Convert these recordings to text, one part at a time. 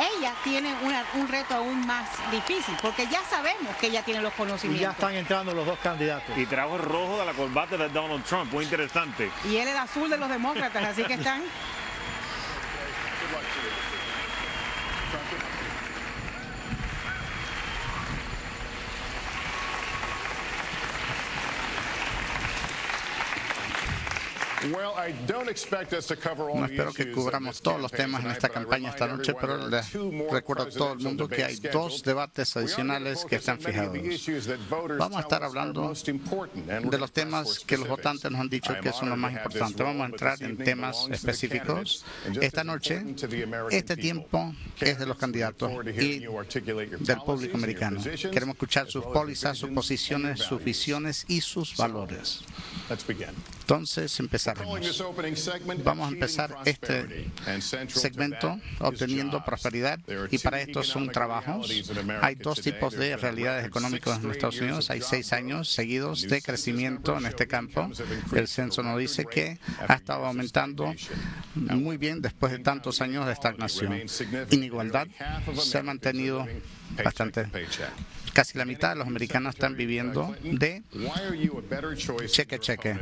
ella tiene un reto aún más difícil, porque ya sabemos que ella tiene los Y conocimientos. ya están entrando los dos candidatos. Y trajo el rojo de la corbata de Donald Trump, muy interesante. Y él el azul de los demócratas, así que están... No espero que cubramos todos los temas en esta campaña esta noche, pero les recuerdo a todo el mundo que hay dos debates adicionales que están fijados. Vamos a estar hablando de los temas que los votantes nos han dicho que son los más importantes. Vamos a entrar en temas específicos esta noche. Este tiempo es de los candidatos y del público americano. Queremos escuchar sus pólizas, sus posiciones, sus visiones y sus valores. Entonces empezaremos. Vamos a empezar este segmento obteniendo prosperidad, y para esto son trabajos. Hay dos tipos de realidades económicas en Estados Unidos. Hay 6 años seguidos de crecimiento en este campo. El censo nos dice que ha estado aumentando muy bien después de tantos años de estagnación. Inigualdad se ha mantenido bastante. Casi la mitad de los americanos están viviendo de cheque a cheque.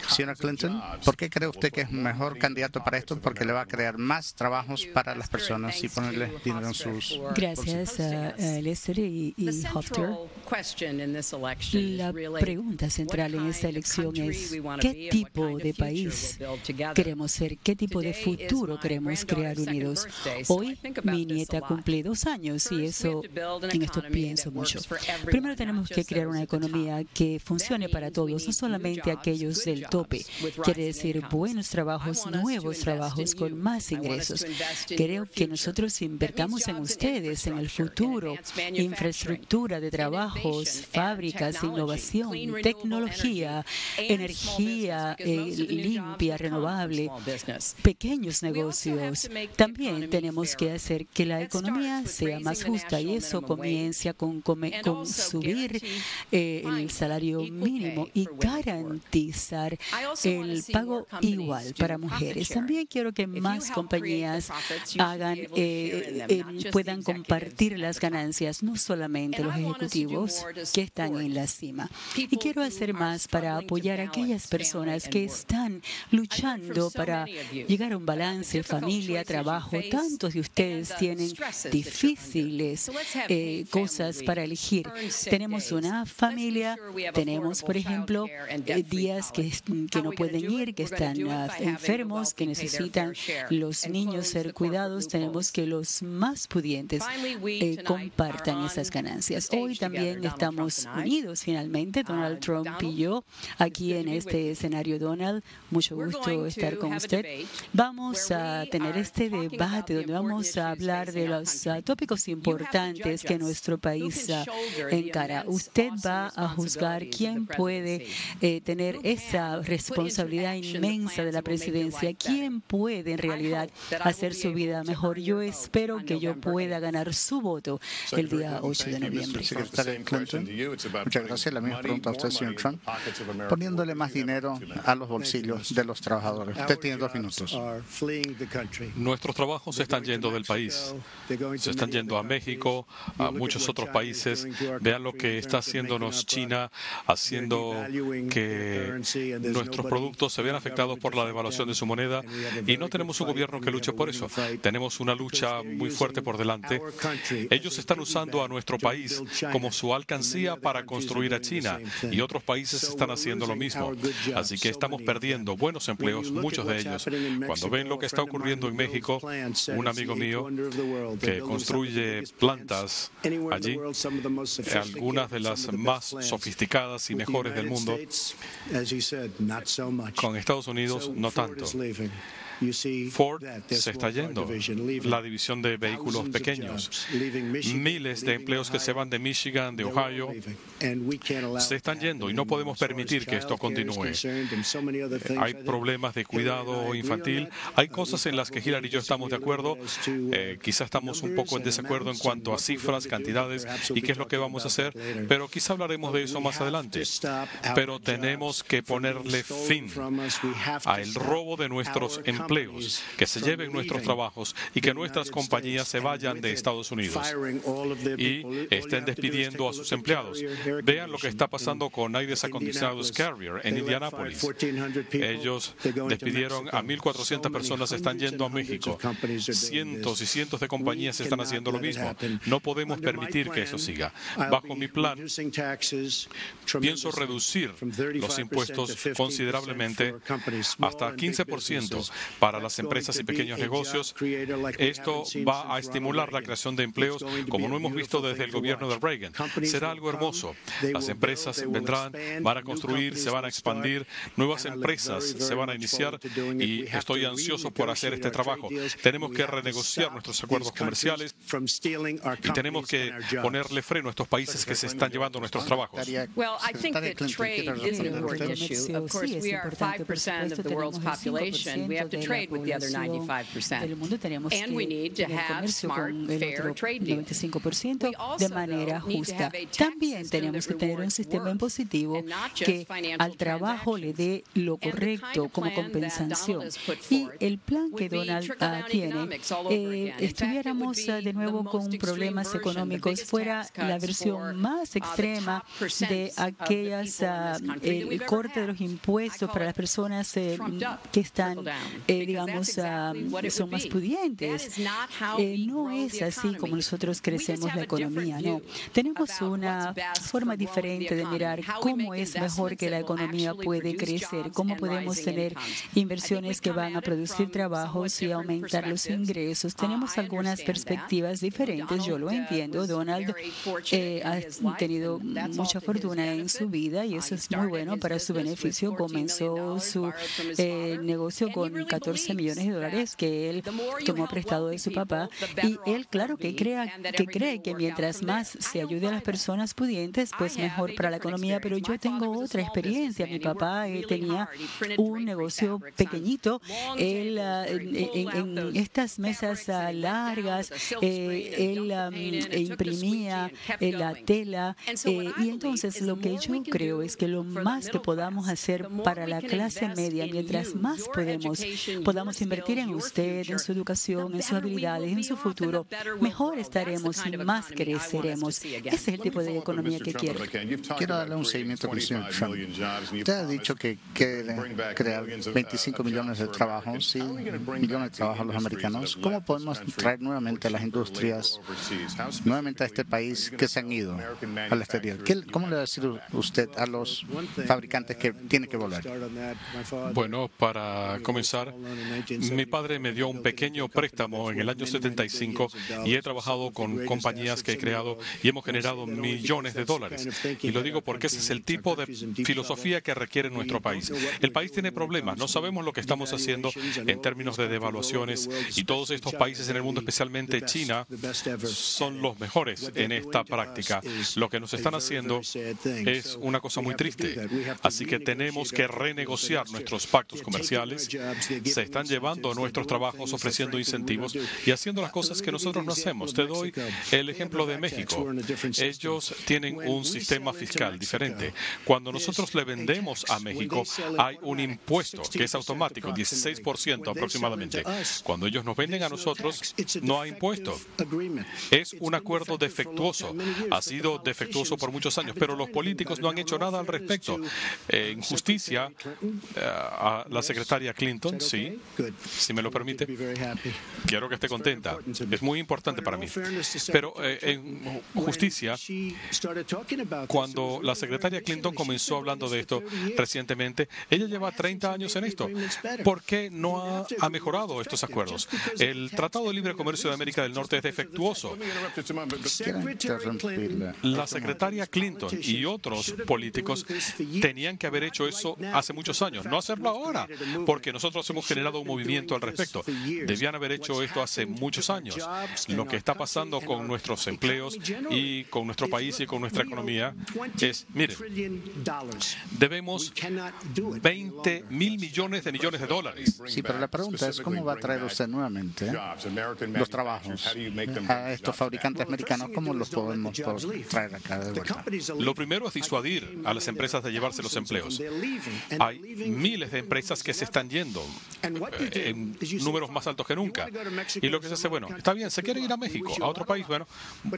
Señora Clinton, ¿por qué cree usted que es un mejor candidato para esto? Porque le va a crear más trabajos para las personas y ponerle dinero en sus... Gracias a Lester y Hofter. La pregunta central en esta elección es ¿qué tipo de país queremos ser? ¿Qué tipo de futuro queremos crear unidos? Hoy mi nieta cumple 2 años y en esto pienso mucho. Primero tenemos que crear una economía que funcione para todos, no solamente aquellos del tope. Quiere decir buenos trabajos, nuevos trabajos con más ingresos. Creo que nosotros invertamos en ustedes, en el futuro, infraestructura de trabajos, fábricas, innovación, tecnología, energía limpia, renovable, pequeños negocios. También tenemos que hacer que la economía sea más justa, y eso comienza con subir el salario mínimo y garantizar el pago igual para mujeres. También quiero que más compañías puedan compartir las ganancias, no solamente los ejecutivos que están en la cima. Y quiero hacer más para apoyar a aquellas personas que están luchando para llegar a un balance, familia, trabajo. Tantos de ustedes tienen difíciles cosas para elegir. Tenemos una familia, tenemos, por ejemplo, días que no pueden ir, que están enfermos, que necesitan los niños ser cuidados. Tenemos que los más pudientes compartan esas ganancias. Hoy también estamos unidos finalmente, Donald Trump y yo, aquí en este escenario. Donald, mucho gusto estar con usted. Vamos a tener este debate donde vamos a hablar de los tópicos importantes que nuestro país encara. Usted va a juzgar quién puede tener esa responsabilidad inmensa de la presidencia, quién puede en realidad hacer su vida mejor. Yo espero que yo pueda ganar su voto el día 8 de noviembre. Secretaria Clinton, muchas gracias. La misma pregunta a usted, señor Trump. Poniéndole más dinero a los bolsillos de los trabajadores. Usted tiene 2 minutos. Nuestros trabajos se están yendo del país. Se están yendo a México, a muchos otros países. Vean lo que está haciéndonos China, haciendo que nuestros productos se vean afectados por la devaluación de su moneda, y no tenemos un gobierno que luche por eso. Tenemos una lucha muy fuerte por delante. Ellos están usando a nuestro país como su alcancía para construir a China, y otros países están haciendo lo mismo. Así que estamos perdiendo buenos empleos, muchos de ellos. Cuando ven lo que está ocurriendo en México, un amigo mío que construye plantas allí, algunas de las más sofisticadas y mejores del mundo, con Estados Unidos no tanto. Ford se está yendo, la división de vehículos pequeños. Miles de empleos que se van de Michigan, de Ohio, se están yendo, y no podemos permitir que esto continúe. Hay problemas de cuidado infantil. Hay cosas en las que Hillary y yo estamos de acuerdo. Quizá estamos un poco en desacuerdo en cuanto a cifras, cantidades y qué es lo que vamos a hacer, pero quizá hablaremos de eso más adelante. Pero tenemos que ponerle fin al robo de nuestros empleos empleos, que se lleven nuestros trabajos y que nuestras compañías se vayan de Estados Unidos y estén despidiendo a sus empleados. Vean lo que está pasando con Aires Acondicionados Carrier en Indianápolis. Ellos despidieron a 1.400 personas, están yendo a México. Cientos y cientos de compañías están haciendo lo mismo. No podemos permitir que eso siga. Bajo mi plan, pienso reducir los impuestos considerablemente hasta 15% para las empresas y pequeños negocios. Esto va a estimular la creación de empleos como no hemos visto desde el gobierno de Reagan. Será algo hermoso. Las empresas vendrán, van a construir, se van a expandir, nuevas empresas se van a iniciar y estoy ansioso por hacer este trabajo. Tenemos que renegociar nuestros acuerdos comerciales y tenemos que ponerle freno a estos países que se están llevando nuestros trabajos. Well, I think that trade is an important issue. Of course, we are 5% of the world's population. We have to trade with the other 95%. And we need to have smart, fair trade deals. De manera justa. También tenemos que tener un sistema impositivo que al trabajo le dé lo correcto como compensación. Y el plan que Donald tiene, estuviéramos de nuevo con problemas económicos, fuera la versión más extrema de aquellas, el corte de los impuestos para las personas que están, digamos, son más pudientes. No es así como nosotros crecemos la economía, no. Tenemos una forma diferente de mirar cómo es mejor que la economía puede crecer, cómo podemos tener inversiones que van a producir trabajos y aumentar los ingresos. Tenemos algunas perspectivas diferentes, yo lo entiendo. Donald ha tenido mucha fortuna en su vida y eso es muy bueno para su beneficio. Comenzó su negocio con $14 millones que él tomó prestado de su papá y él, claro, que cree que mientras más se ayude a las personas pudientes, pues mejor para la economía. Pero yo tengo otra experiencia. Mi papá tenía un negocio pequeñito. Él, en estas mesas largas, él imprimía la tela y entonces lo que yo creo es que lo más que podamos hacer para la clase media, mientras más podamos invertir en usted, en su educación, en sus habilidades, en su futuro, mejor estaremos y más creceremos. Ese es el tipo de economía que quiero. Quiero darle un seguimiento al señor Trump. Usted ha dicho que quiere crear 25 millones de trabajos y millones de trabajos a los americanos. ¿Cómo podemos traer nuevamente a las industrias, nuevamente a este país que se han ido al exterior? ¿Cómo le va a decir usted a los fabricantes que tienen que volver? Bueno, para comenzar, mi padre me dio un pequeño préstamo en el año 75 y he trabajado con compañías que he creado y hemos generado millones de dólares. Y lo digo porque ese es el tipo de filosofía que requiere nuestro país. El país tiene problemas, no sabemos lo que estamos haciendo en términos de devaluaciones y todos estos países en el mundo, especialmente China, son los mejores en esta práctica. Lo que nos están haciendo es una cosa muy triste. Así que tenemos que renegociar nuestros pactos comerciales. Se están llevando nuestros trabajos, ofreciendo incentivos y haciendo las cosas que nosotros no hacemos. Te doy el ejemplo de México. Ellos tienen un sistema fiscal diferente. Cuando nosotros le vendemos a México, hay un impuesto que es automático, 16% aproximadamente. Cuando ellos nos venden a nosotros, no hay impuesto. Es un acuerdo defectuoso. Ha sido defectuoso por muchos años, pero los políticos no han hecho nada al respecto. En justicia, a la secretaria Clinton, sí, si me lo permite, quiero que esté contenta. Es muy importante para mí. Pero en justicia, cuando la secretaria Clinton comenzó hablando de esto recientemente, ella lleva 30 años en esto. ¿Por qué no ha mejorado estos acuerdos? El Tratado de Libre Comercio de América del Norte es defectuoso. La secretaria Clinton y otros políticos tenían que haber hecho eso hace muchos años, no hacerlo ahora, porque nosotros hemos generado un movimiento al respecto. Debían haber hecho esto hace muchos años. Lo que está pasando con nuestros empleos y con nuestro país y con nuestra economía es, mire, debemos 20 mil millones de dólares. Sí, pero la pregunta es, ¿cómo va a traer usted nuevamente los trabajos a estos fabricantes americanos? ¿Cómo los podemos traer acá de vuelta? Lo primero es disuadir a las empresas de llevarse los empleos. Hay miles de empresas que se están yendo en números más altos que nunca. Y lo que se hace, bueno, está bien, se quiere ir a México, a otro país, bueno,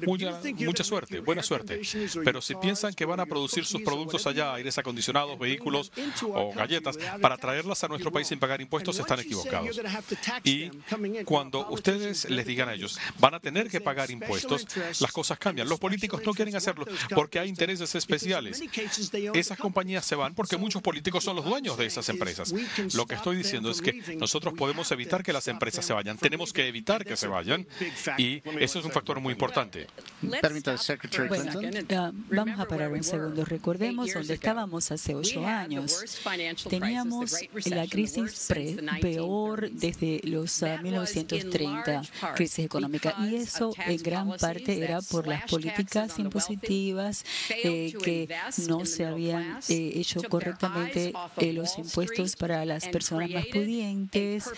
mucha suerte, buena suerte. Pero si piensan que van a producir sus productos allá, aires acondicionados, vehículos o galletas, para traerlas a nuestro país sin pagar impuestos, están equivocados. Y cuando ustedes les digan a ellos, van a tener que pagar impuestos, las cosas cambian. Los políticos no quieren hacerlo porque hay intereses especiales. Esas compañías se van porque muchos políticos son los dueños de esas empresas. Lo que estoy diciendo es que nosotros podemos evitar que las empresas se vayan. Tenemos que evitar que se vayan y eso es un factor muy importante. Permítame, Secretary Clinton. Vamos a parar un segundo. Recordemos dónde estábamos hace 8 años. Teníamos la crisis peor desde los 1930, crisis económica. Y eso en gran parte era por las políticas impositivas que no se habían hecho correctamente los impuestos para las personas más pudientes,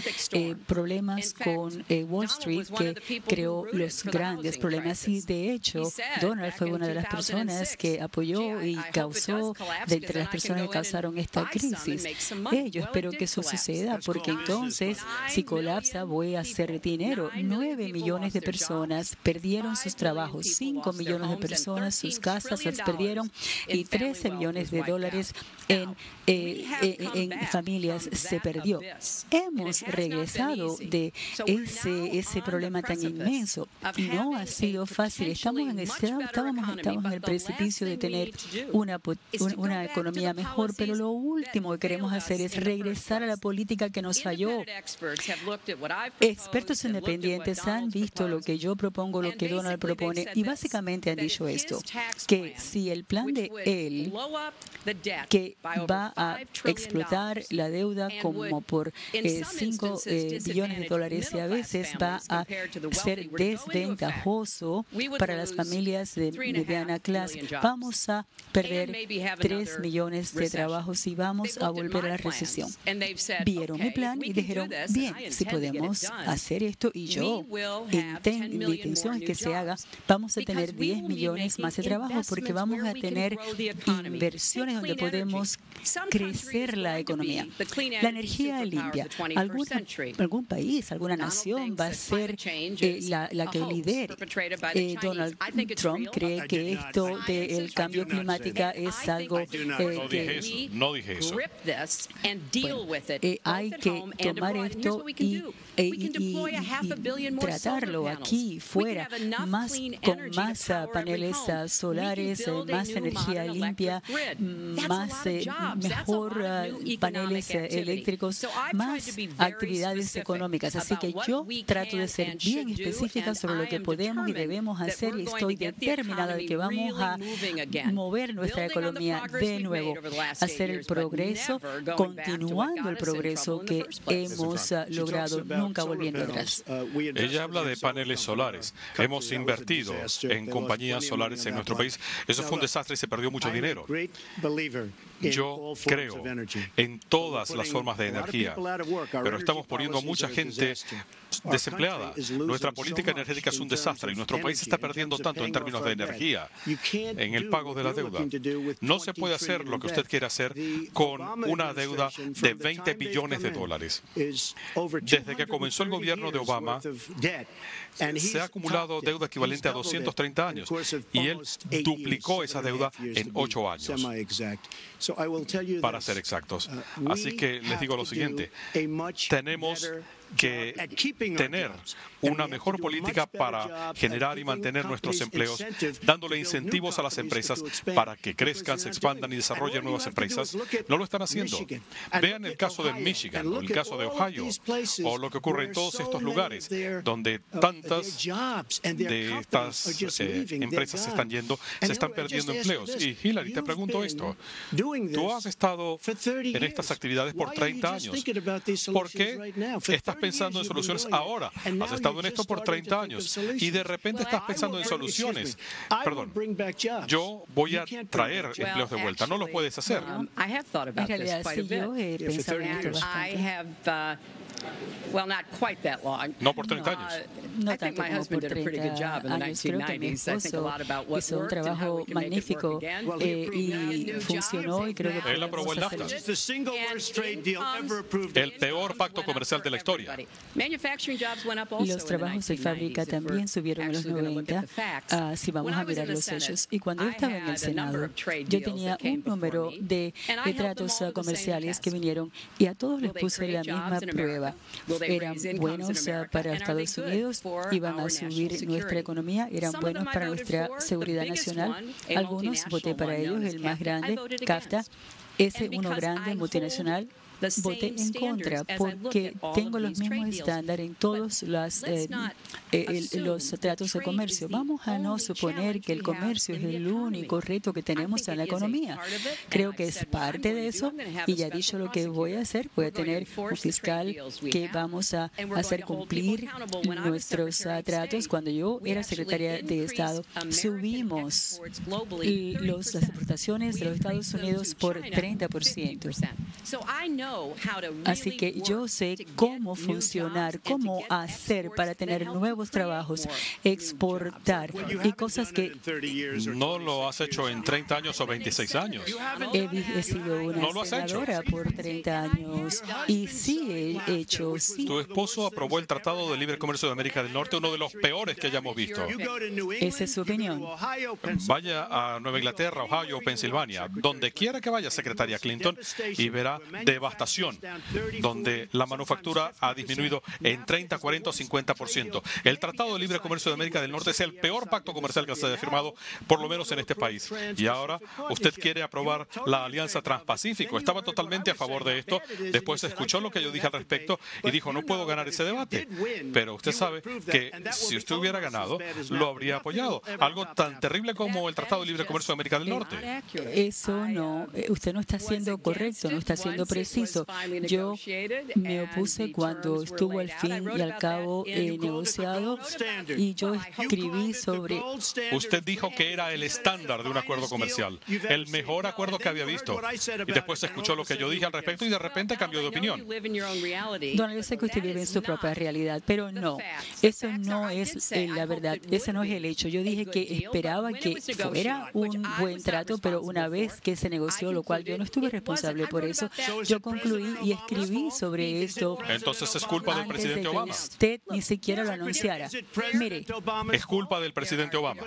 problemas con Wall Street que creó los grandes problemas. Y de hecho, Donald fue una de las personas que apoyó y causó, de entre las personas que causaron esta crisis. Yo espero que eso suceda, porque entonces, si colapsa, voy a hacer dinero. 9 millones de personas perdieron sus trabajos, 5 millones de personas sus casas las perdieron y 13 millones de dólares en familias se perdió. Hemos regresado de ese problema tan inmenso. No ha sido fácil. Estamos en el precipicio de tener una economía mejor, pero lo último que queremos hacer es regresar a la política que nos falló. Expertos independientes han visto lo que yo propongo, lo que Donald propone, y básicamente han dicho esto, que si el plan de él, que va a explotar la deuda como por 5 billones de dólares y a veces va a ser desventajoso para las familias de mediana clase, vamos a perder 3 millones de trabajos y vamos a volver a la recesión. Vieron mi plan y dijeron, bien, si podemos hacer esto, y yo, mi intención es que se haga, vamos a tener 10 millones más de trabajo porque vamos a tener inversiones donde podemos crecer la economía. La energía limpia. Algún país, alguna nación va a ser la que lidere. Donald Trump cree que esto del cambio climático es algo No dije eso. Hay que tomar esto y tratarlo aquí, fuera, con más paneles solares, más energía limpia, mejor paneles eléctricos, más actividades económicas. Así que yo trato de ser bien específica sobre lo que podemos y debemos hacer, y estoy determinada de que vamos a mover nuestra economía de nuevo, hacer el progreso, continuando el progreso que hemos logrado, nunca volviendo atrás. Ella habla de paneles solares. Hemos invertido en compañías solares en nuestro país. Eso fue un desastre y se perdió mucho dinero. Yo creo en todas las formas de energía, pero estamos poniendo a mucha gente desempleada. Nuestra política energética es un desastre y nuestro país está perdiendo tanto en términos de energía, en el pago de la deuda. No se puede hacer lo que usted quiere hacer con una deuda de 20 billones de dólares. Desde que comenzó el gobierno de Obama, se ha acumulado deuda equivalente a 230 años y él duplicó esa deuda en 8 años, para ser exactos. Así que les digo lo siguiente, tenemos que tener una mejor política para generar y mantener nuestros empleos, dándole incentivos a las empresas para que crezcan, se expandan y desarrollen nuevas empresas. No lo están haciendo. Vean el caso de Michigan, o el caso de Ohio, o lo que ocurre en todos estos lugares donde tantas de estas empresas se están yendo, se están perdiendo empleos. Y Hillary, te pregunto esto. Tú has estado en estas actividades por 30 años. ¿Por qué estás pensando en soluciones ahora? Has estado en esto por 30 años y de repente estás pensando en soluciones. Perdón, yo voy a traer empleos de vuelta. No lo puedes hacer. En realidad, sí, yo he pensado en esto bastante. No por 30 años. No tanto como por 30 años. Creo que mi esposo hizo un trabajo magnífico y funcionó, y creo que él aprobó el NAFTA, el peor pacto comercial de la historia. Los trabajos de fábrica también subieron en los 90, si vamos a mirar los hechos. Y cuando yo estaba en el Senado, yo tenía un número de tratos comerciales que vinieron, y a todos les puse la misma prueba. Eran buenos para Estados Unidos, iban a subir nuestra economía, eran buenos para nuestra seguridad nacional. Algunos voté para ellos, el más grande, CAFTA, ese uno grande, multinacional. Voté en contra porque tengo los mismos estándares en todos los tratos de comercio. Vamos a no suponer que el comercio es el único reto que tenemos en la economía. Creo que es parte de eso, y ya he dicho lo que voy a hacer. Voy a tener un fiscal que vamos a hacer cumplir nuestros tratos. Cuando yo era secretaria de Estado, subimos las exportaciones de los Estados Unidos por 30%. Así que yo sé cómo funcionar, cómo hacer para tener nuevos trabajos, exportar y cosas que... No lo has hecho en 30 años o 26 años. He sido una senadora por 30 años y sí he hecho... Sí. Tu esposo aprobó el Tratado de Libre Comercio de América del Norte, uno de los peores que hayamos visto. Esa es su opinión. Vaya a Nueva Inglaterra, Ohio o Pensilvania, donde quiera que vaya, secretaria Clinton, y verá devastación, donde la manufactura ha disminuido en 30, 40 o 50%. El Tratado de Libre Comercio de América del Norte es el peor pacto comercial que se haya firmado, por lo menos en este país. Y ahora usted quiere aprobar la Alianza Transpacífico. Estaba totalmente a favor de esto. Después escuchó lo que yo dije al respecto y dijo, no puedo ganar ese debate. Pero usted sabe que si usted hubiera ganado, lo habría apoyado. Algo tan terrible como el Tratado de Libre Comercio de América del Norte. Eso no, usted no está siendo correcto, no está siendo preciso. Yo me opuse cuando estuvo al fin y al cabo negociado, y yo escribí sobre... Usted dijo que era el estándar de un acuerdo comercial, el mejor acuerdo que había visto. Y después escuchó lo que yo dije al respecto y de repente cambió de opinión. Donald, yo sé que usted vive en su propia realidad, pero no, eso no es la verdad, ese no es el hecho. Yo dije que esperaba que fuera un buen trato, pero una vez que se negoció, lo cual yo no estuve responsable por eso, yo concluí y escribí sobre esto. Entonces es culpa del presidente Obama. Usted ni siquiera lo anunciara. Mire, es culpa del presidente Obama,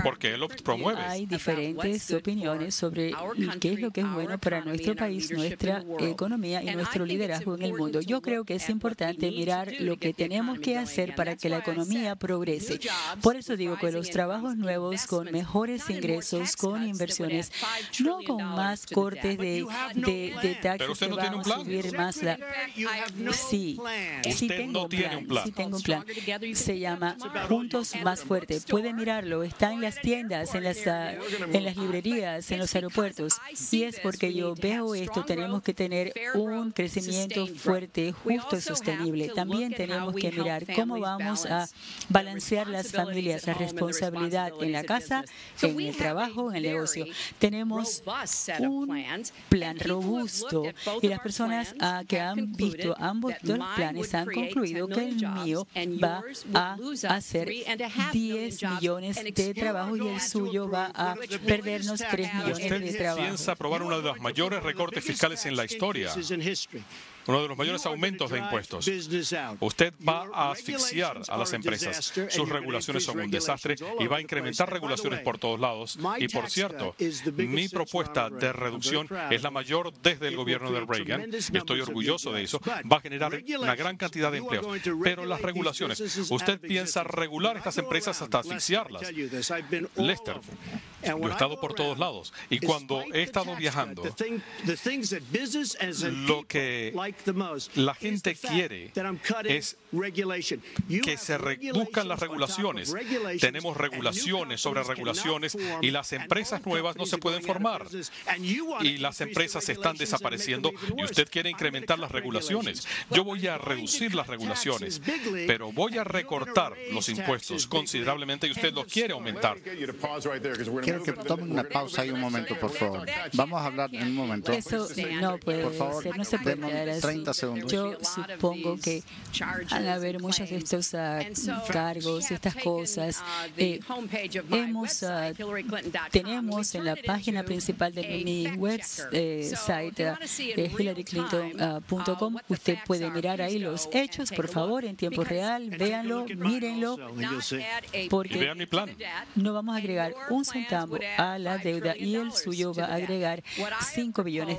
porque él lo promueve. Hay diferentes opiniones sobre qué es lo que es bueno para nuestro país, nuestra economía y nuestro liderazgo en el mundo. Yo creo que es importante mirar lo que tenemos que hacer para que la economía progrese. Por eso digo que los trabajos nuevos con mejores ingresos, con inversiones, no con más cortes de taxes. Pero usted no tiene un plan. Sí, tengo un plan. Se llama Juntos Más Fuerte. Puede mirarlo, está en las tiendas, en las librerías, en los aeropuertos. Y es porque yo veo esto, tenemos que tener un crecimiento fuerte, justo y sostenible. También tenemos que mirar cómo vamos a balancear las familias, la responsabilidad en la casa, en el trabajo, en el negocio. Tenemos un plan robusto, y las personas que han visto ambos dos planes han concluido que el mío va a hacer 10 millones de trabajos y el suyo va a perdernos 3 millones de Usted trabajos. piensa aprobar uno de los mayores recortes fiscales en la historia, uno de los mayores aumentos de impuestos. Usted va a asfixiar a las empresas. Sus regulaciones son un desastre y va a incrementar regulaciones por todos lados. Y por cierto, mi propuesta de reducción es la mayor desde el gobierno de Reagan. Estoy orgulloso de eso. Va a generar una gran cantidad de empleos. Pero las regulaciones, usted piensa regular estas empresas hasta asfixiarlas. Lester, yo he estado por todos lados y cuando he estado viajando, lo que la gente quiere es que se reduzcan las regulaciones. Tenemos regulaciones sobre regulaciones y las empresas nuevas no se pueden formar. Y las empresas están desapareciendo y usted quiere incrementar las regulaciones. Yo voy a reducir las regulaciones, pero voy a recortar los impuestos considerablemente y usted los quiere aumentar. Quiero que tomen una pausa ahí un momento, por favor. Vamos a hablar en un momento. Eso no puede Por favor, ser, no se puede demos quedar así. 30 segundos. Yo supongo que van a haber muchos de estos cargos, estas cosas. Tenemos en la página principal de mi website, hillaryclinton.com, usted puede mirar ahí los hechos, por favor, en tiempo real, véanlo, mírenlo, porque vean mi plan. no vamos a agregar un centavo a la deuda y el suyo va a agregar $5 billones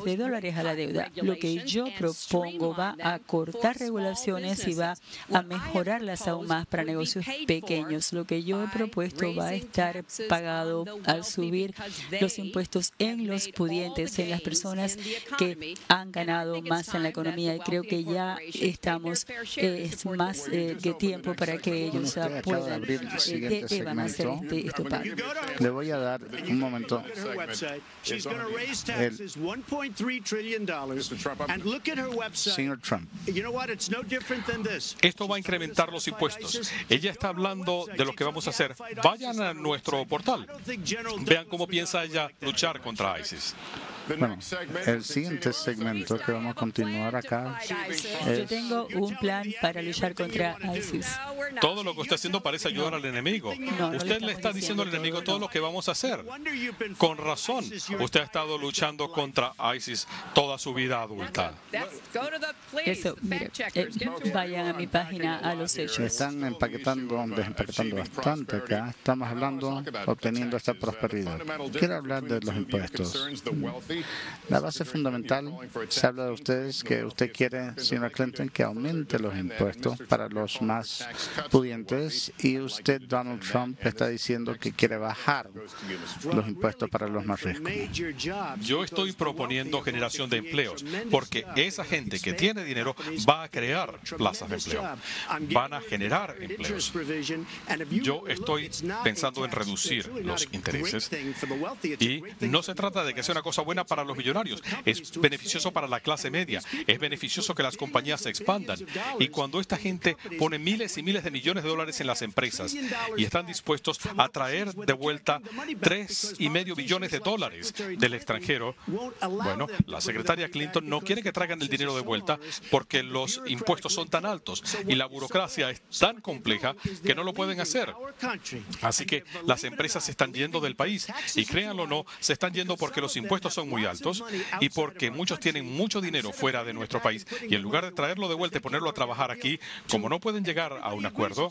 a la deuda. Lo que yo propongo va a cortar regulaciones y va a mejorarlas aún más para negocios pequeños. Lo que yo he propuesto va a estar pagado al subir los impuestos en los pudientes, en las personas que han ganado más en la economía, y creo que ya estamos más que tiempo para que ellos puedan deban hacer este pago. Le voy a dar un momento. Señor Trump. Esto va a incrementar los impuestos. Ella está hablando de lo que vamos a hacer. Vayan a nuestro portal. Vean cómo piensa ella luchar contra ISIS. Bueno, el siguiente segmento que vamos a continuar acá Yo tengo un plan para luchar contra ISIS. Todo lo que usted está haciendo parece ayudar al enemigo. Usted le está diciendo al enemigo todo lo que vamos a hacer. Con razón, usted ha estado luchando contra ISIS toda su vida adulta. Eso, mire, vayan a mi página a los hechos. Están desempaquetando bastante acá. Estamos hablando, obteniendo esta prosperidad. Quiero hablar de los impuestos. La base fundamental, se habla de ustedes que usted quiere, señora Clinton, que aumente los impuestos para los más pudientes, y usted, Donald Trump, está diciendo que quiere bajar los impuestos para los más ricos. Yo estoy proponiendo generación de empleos, porque esa gente que tiene dinero va a crear plazas de empleo, van a generar empleos. Yo estoy pensando en reducir los intereses, y no se trata de que sea una cosa buena para los millonarios, es beneficioso para la clase media, es beneficioso que las compañías se expandan, y cuando esta gente pone miles y miles de millones de dólares en las empresas y están dispuestos a traer de vuelta $3.5 billones del extranjero, bueno, la secretaria Clinton no quiere que traigan el dinero de vuelta porque los impuestos son tan altos y la burocracia es tan compleja que no lo pueden hacer. Así que las empresas se están yendo del país, y créanlo o no, se están yendo porque los impuestos son muy altos y porque muchos tienen mucho dinero fuera de nuestro país, y en lugar de traerlo de vuelta y ponerlo a trabajar aquí, como no pueden llegar a un acuerdo,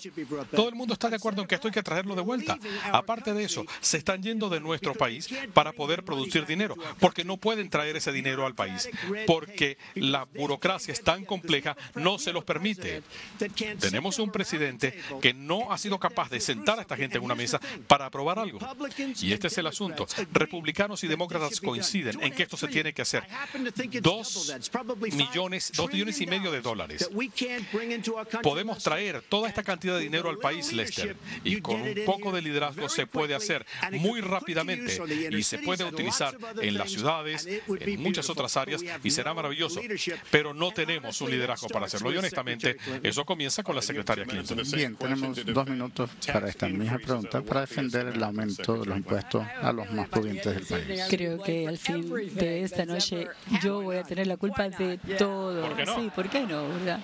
todo el mundo está de acuerdo en que esto hay que traerlo de vuelta. Aparte de eso, se están yendo de nuestro país para poder producir dinero, porque no pueden traer ese dinero al país, porque la burocracia es tan compleja, no se los permite. Tenemos un presidente que no ha sido capaz de sentar a esta gente en una mesa para aprobar algo. Y este es el asunto. Republicanos y demócratas coinciden en que esto se tiene que hacer. $2,5 millones de dólares. Podemos traer toda esta cantidad de dinero al país, Lester, y con un poco de liderazgo se puede hacer muy rápidamente, y se puede utilizar en las ciudades, en muchas otras áreas, y será maravilloso. Pero no tenemos un liderazgo para hacerlo, y honestamente eso comienza con la secretaria Clinton. Bien, tenemos 2 minutos para esta misma pregunta, para defender el aumento de los impuestos a los más pudientes del país. Creo que al fin de esta noche yo voy a tener la culpa de todo. ¿Por qué no? Sí, ¿por qué no? ¿Verdad?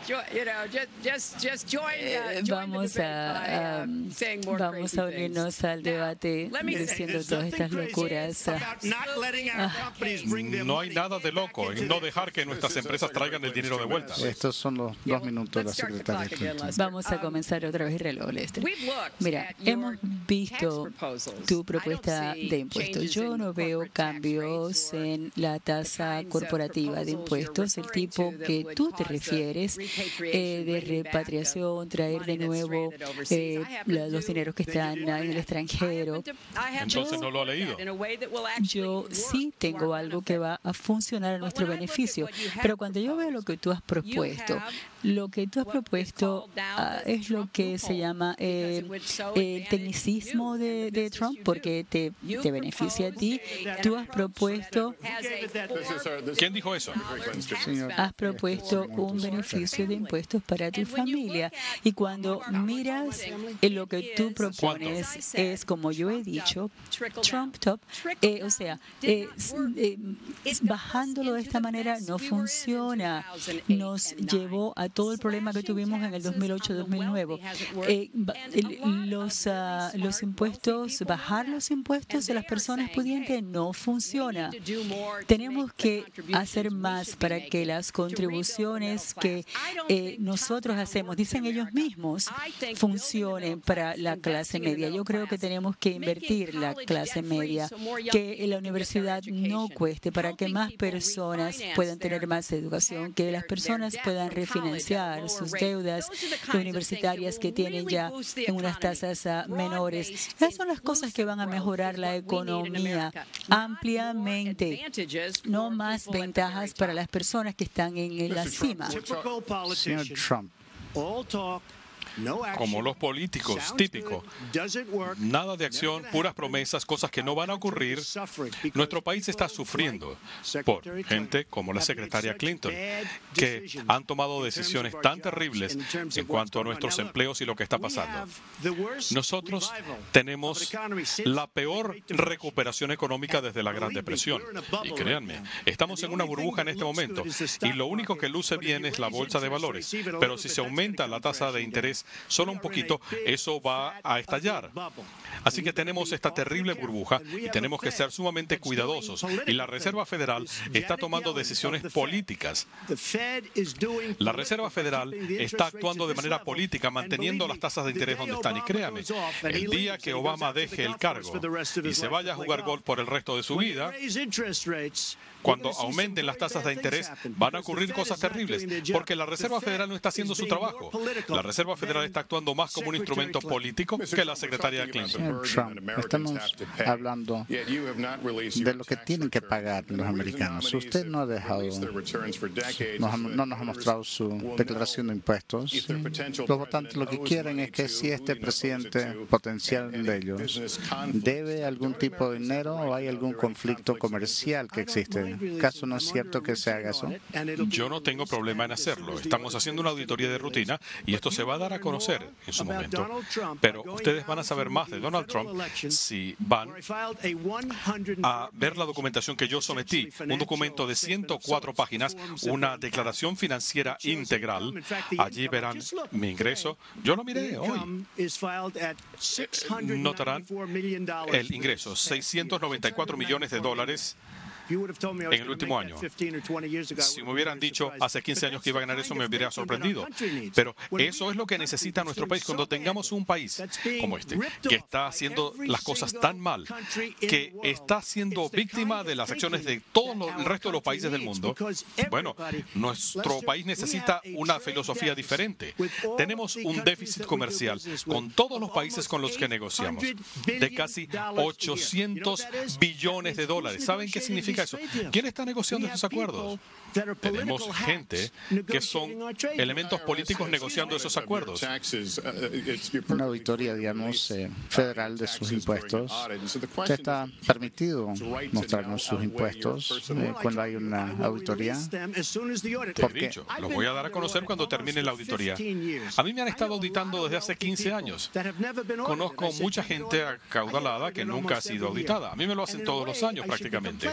Vamos a unirnos al debate diciendo todas estas locuras. No hay nada de loco en no dejar que nuestras empresas traigan el dinero de vuelta. Estos son los 2 minutos de la secretaria Clinton. Vamos a comenzar otra vez el reloj, Lester. Mira, hemos visto tu propuesta de impuestos. Yo no veo cambios en la tasa corporativa de impuestos, el tipo que tú te refieres, de repatriación, traer de nuevo los dineros que están en el extranjero. Entonces no lo ha leído. Yo sí tengo algo que va a funcionar a nuestro beneficio, pero cuando yo veo lo que tú has propuesto, es lo que se llama el tecnicismo de Trump, porque te beneficia a ti. Tú has propuesto... ¿Quién dijo eso? Has propuesto un beneficio de impuestos para tu familia. Y cuando miras lo que tú propones, es como yo he dicho, Trump top, o sea, bajándolo de esta manera no funciona. Nos llevó a todo el problema que tuvimos en el 2008-2009. Los impuestos, bajar los impuestos de las personas pudientes no funciona. Tenemos que hacer más para que las contribuciones que nosotros hacemos, dicen ellos mismos, funcionen para la clase media. Yo creo que tenemos que invertir la clase media, que la universidad no cueste, para que más personas puedan tener más educación, que las personas puedan refinanciar sus deudas universitarias que tienen ya en unas tasas menores. Esas son las cosas que van a mejorar la economía ampliamente, no más ventajas para las personas que están en la cima. Señor Trump, como los políticos típicos. Nada de acción, puras promesas, cosas que no van a ocurrir. Nuestro país está sufriendo por gente como la secretaria Clinton, que han tomado decisiones tan terribles en cuanto a nuestros empleos y lo que está pasando. Nosotros tenemos la peor recuperación económica desde la Gran Depresión. Y créanme, estamos en una burbuja en este momento y lo único que luce bien es la bolsa de valores. Pero si se aumenta la tasa de interés solo un poquito, eso va a estallar. Así que tenemos esta terrible burbuja y tenemos que ser sumamente cuidadosos. Y la Reserva Federal está tomando decisiones políticas. La Reserva Federal está actuando de manera política, manteniendo las tasas de interés donde están. Y créame, el día que Obama deje el cargo y se vaya a jugar golf por el resto de su vida, cuando aumenten las tasas de interés, van a ocurrir cosas terribles, porque la Reserva Federal no está haciendo su trabajo. La Reserva Federal está actuando más como un instrumento político que la secretaria Clinton. Señor Trump, estamos hablando de lo que tienen que pagar los americanos. Usted no ha dejado, no nos ha mostrado su declaración de impuestos. Los votantes lo que quieren es que si este presidente potencial de ellos debe algún tipo de dinero o hay algún conflicto comercial que existe. ¿Acaso no es cierto que se haga eso? Yo no tengo problema en hacerlo. Estamos haciendo una auditoría de rutina y esto se va a dar a conocer en su momento. Pero ustedes van a saber más de Donald Trump si van a ver la documentación que yo sometí, un documento de 104 páginas, una declaración financiera integral. Allí verán mi ingreso. Yo lo miré hoy. Notarán el ingreso, $694 millones en el último año. Si me hubieran dicho hace 15 años que iba a ganar eso, me hubiera sorprendido. Pero eso es lo que necesita nuestro país. Cuando tengamos un país como este, que está haciendo las cosas tan mal, que está siendo víctima de las acciones de todo el resto de los países del mundo, bueno, nuestro país necesita una filosofía diferente. Tenemos un déficit comercial con todos los países con los que negociamos de casi $800 billones. ¿Saben qué significa eso? ¿Quién está negociando esos acuerdos? Tenemos gente que son elementos políticos negociando esos acuerdos. Una auditoría, digamos, federal de sus impuestos. Usted está permitido mostrarnos sus impuestos cuando hay una auditoría. Te he dicho, lo voy a dar a conocer cuando termine la auditoría. A mí me han estado auditando desde hace 15 años. Conozco mucha gente acaudalada que nunca ha sido auditada. A mí me lo hacen todos los años prácticamente.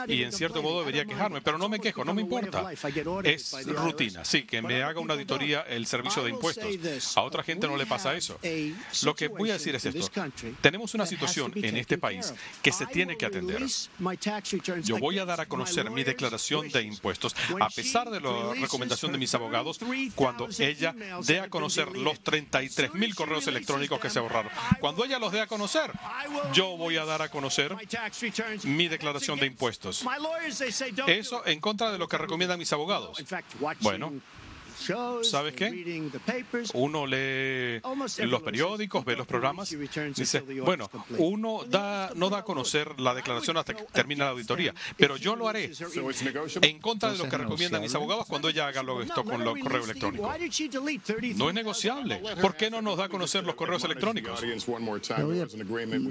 Y en cierto modo debería quejarme, pero no me quejo, no me importa. Es rutina. Sí, que me haga una auditoría el servicio de impuestos. A otra gente no le pasa eso. Lo que voy a decir es esto. Tenemos una situación en este país que se tiene que atender. Yo voy a dar a conocer mi declaración de impuestos, a pesar de la recomendación de mis abogados, cuando ella dé a conocer los 33,000 correos electrónicos que se ahorraron. Cuando ella los dé a conocer, yo voy a dar a conocer mi declaración de impuestos. Eso en contra de lo que recomiendan mis abogados. Bueno, ¿sabes qué? Uno lee los periódicos, ve los programas, dice, bueno, uno no da a conocer la declaración hasta que termine la auditoría, pero yo lo haré en contra de lo que recomiendan mis abogados cuando ella haga esto con los correos electrónicos. No es negociable. ¿Por qué no nos da a conocer los correos electrónicos?